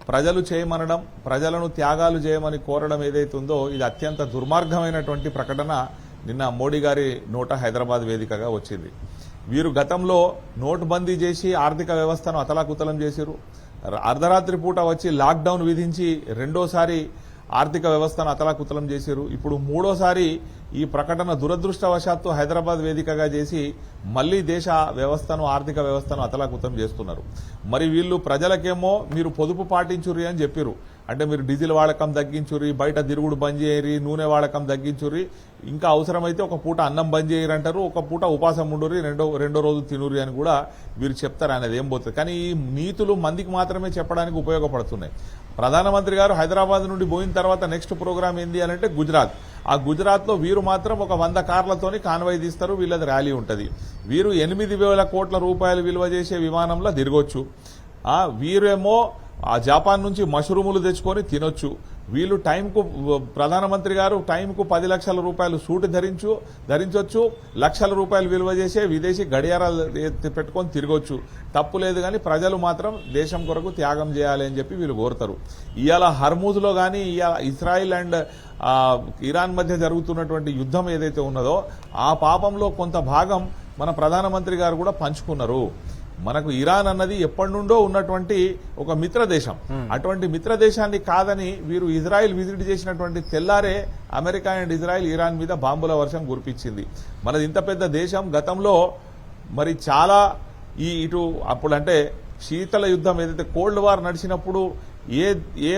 ప్రజలు చేయమనడం, ప్రజలను త్యాగాలు చేయమని కోరడం ఏదైతుందో ఇది అత్యంత దుర్మార్గమైనటువంటి ప్రకటన నిన్న మోడీ గారి నోట హైదరాబాద్ వేదికగా వచ్చింది. వీరు గతంలో నోటుబందీ చేసి ఆర్థిక వ్యవస్థను అతలాకుతలం చేశారు. అర్ధరాత్రి పూట వచ్చి లాక్డౌన్ విధించి రెండోసారి ఆర్థిక వ్యవస్థను అతలాకుతలం చేశారు. ఇప్పుడు మూడోసారి ఈ ప్రకటన దురదృష్టవశాత్తు హైదరాబాద్ వేదికగా చేసి మళ్లీ దేశ వ్యవస్థను, ఆర్థిక వ్యవస్థను అతలాకుతలం చేస్తున్నారు. మరి వీళ్ళు ప్రజలకేమో మీరు పొదుపు పాటించుర్రి అని చెప్పారు. అంటే మీరు డీజిల్ వాడకం తగ్గించుర్రి, బయట తిరుగుడు బంద్ చేయరి, నూనె వాడకం తగ్గించుర్రి, ఇంకా అవసరమైతే ఒక పూట అన్నం బంద్ చేయరంటారు, ఒక పూట ఉపాసం ఉండుర్రి, రెండో రోజు తినుర్రి అని కూడా వీరు చెప్తారు. అనేది ఏం పోతుంది. కానీ ఈ నీతులు మందికి మాత్రమే చెప్పడానికి ఉపయోగపడుతున్నాయి. ప్రధానమంత్రి గారు హైదరాబాద్ నుండి పోయిన తర్వాత నెక్స్ట్ ప్రోగ్రామ్ ఏంది అని అంటే గుజరాత్. ఆ గుజరాత్లో వీరు మాత్రం ఒక 100 కార్లతోని కాన్వాయ్ తీస్తారు, వీళ్ళది ర్యాలీ ఉంటుంది. వీరు 8,000 కోట్ల రూపాయలు విలువ చేసే విమానంలో తిరగొచ్చు. వీరేమో ఆ జపాన్ నుంచి మష్రూములు తెచ్చుకొని తినొచ్చు. వీళ్ళు టైంకు, ప్రధానమంత్రి గారు టైంకు 10 లక్షల రూపాయలు సూట్ ధరించవచ్చు, లక్షల రూపాయలు విలువ చేసే విదేశీ గడియారాలు పెట్టుకొని తిరగొచ్చు. తప్పు లేదు. కానీ ప్రజలు మాత్రం దేశం కొరకు త్యాగం చేయాలి అని చెప్పి వీళ్ళు కోరుతారు. ఇవాళ హర్మూజ్లో కానీ, ఇవాళ ఇజ్రాయిల్ అండ్ ఇరాన్ మధ్య జరుగుతున్నటువంటి యుద్ధం ఏదైతే ఉన్నదో ఆ పాపంలో కొంత భాగం మన ప్రధానమంత్రి గారు కూడా పంచుకున్నారు. మనకు ఇరాన్ అన్నది ఎప్పటి నుండో ఉన్నటువంటి ఒక మిత్ర దేశం. అటువంటి మిత్ర దేశాన్ని కాదని వీరు ఇజ్రాయిల్ విజిట్ చేసినటువంటి తెల్లారే అమెరికా అండ్ ఇజ్రాయిల్ ఇరాన్ మీద బాంబుల వర్షం కురిపించింది. మనది ఇంత పెద్ద దేశం గతంలో మరి చాలా ఇటు అప్పుడు అంటే శీతల యుద్ధం ఏదైతే కోల్డ్ వార్ నడిచినప్పుడు ఏ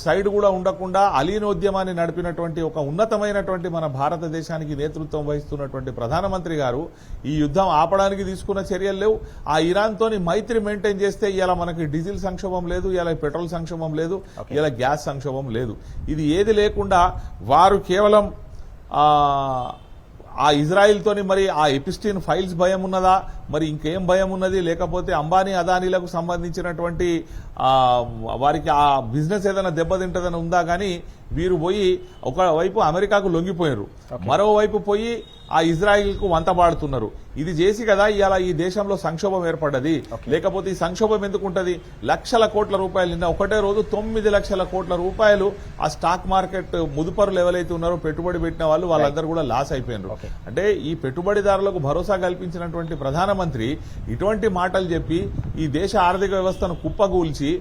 సైడ్ కూడా ఉండకుండా అలీనోద్యమాన్ని నడిపినటువంటి ఒక ఉన్నతమైనటువంటి మన భారతదేశానికి నేతృత్వం వహిస్తున్నటువంటి ప్రధానమంత్రి గారు ఈ యుద్ధం ఆపడానికి తీసుకున్న చర్యలు లేవు. ఆ ఇరాన్ తోని మైత్రి మెయింటైన్ చేస్తే ఇలా మనకి డీజిల్ సంక్షోభం లేదు, ఇలా పెట్రోల్ సంక్షోభం లేదు, ఇలా గ్యాస్ సంక్షోభం లేదు. ఇది ఏది లేకుండా వారు కేవలం ఆ ఇజ్రాయిల్ తోని మరి ఆ ఎపిస్టీన్ ఫైల్స్ భయం ఉన్నదా, మరి ఇంకేం భయం ఉన్నది, లేకపోతే అంబానీ అదానీలకు సంబంధించినటువంటి వారికి ఆ బిజినెస్ ఏదైనా దెబ్బతింటదని ఉందా? కానీ వీరు పోయి ఒకవైపు అమెరికాకు లొంగిపోయారు, మరోవైపు పోయి ఆ ఇజ్రాయిల్ కు వంతబాడుతున్నారు. ఇది చేసి కదా ఇవాళ ఈ దేశంలో సంక్షోభం ఏర్పడ్డది. లేకపోతే ఈ సంక్షోభం ఎందుకుంటది? లక్షల కోట్ల రూపాయలు, నిన్న ఒకటే రోజు 9 లక్షల కోట్ల రూపాయలు ఆ స్టాక్ మార్కెట్ ముదుపరులు ఎవరైతే ఉన్నారో పెట్టుబడి పెట్టిన వాళ్ళు వాళ్ళందరూ కూడా లాస్ అయిపోయినారు. అంటే ఈ పెట్టుబడిదారులకు భరోసా కల్పించినటువంటి ప్రధానమంత్రి ఇటువంటి మాటలు చెప్పి ఈ దేశ ఆర్థిక వ్యవస్థను కుప్పగూల్చి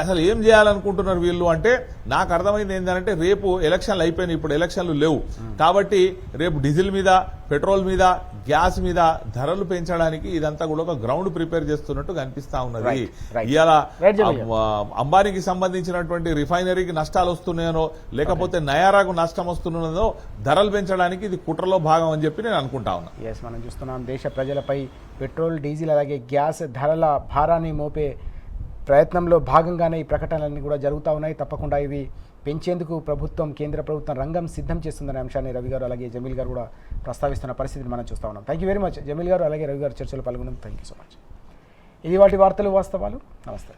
అసలు ఏం చేయాలనుకుంటున్నారు వీళ్ళు అంటే నాకు అర్థమైంది ఏంటంటే రేపు ఎలక్షన్లు అయిపోయినాయి, ఇప్పుడు ఎలక్షన్లు లేవు కాబట్టి రేపు డీజిల్ మీద, పెట్రోల్ మీద, గ్యాస్ మీద ధరలు పెంచడానికి ఇదంతా కూడా ఒక గ్రౌండ్ ప్రిపేర్ చేస్తున్నట్టు కనిపిస్తా ఉన్నది. ఇవాళ అంబానీకి సంబంధించినటువంటి రిఫైనరీకి నష్టాలు వస్తున్నాయనో లేకపోతే నయారాకు నష్టం వస్తున్నదో ధరలు పెంచడానికి ఇది కుట్రలో భాగం అని చెప్పి నేను అనుకుంటా ఉన్నా. ఎస్, మనం చూస్తున్నాం దేశ ప్రజలపై పెట్రోల్, డీజిల్ అలాగే గ్యాస్ ధరల భారాన్ని మోపే ప్రయత్నంలో భాగంగానే ఈ ప్రకటనలన్నీ కూడా జరుగుతూ ఉన్నాయి. తప్పకుండా ఇవి పెంచేందుకు కేంద్ర ప్రభుత్వం రంగం సిద్ధం చేస్తుందనే అంశాన్ని రవి గారు అలాగే జమీల్ గారు కూడా ప్రస్తావిస్తున్న పరిస్థితిని మనం చూస్తూ ఉన్నాం. Thank you very much Jameel garu అలాగే రవి గారు చర్చలో పాల్గొన్నాం. Thank you so much. ఇది వాటి వార్తలు వాస్తవాలు. నమస్తే.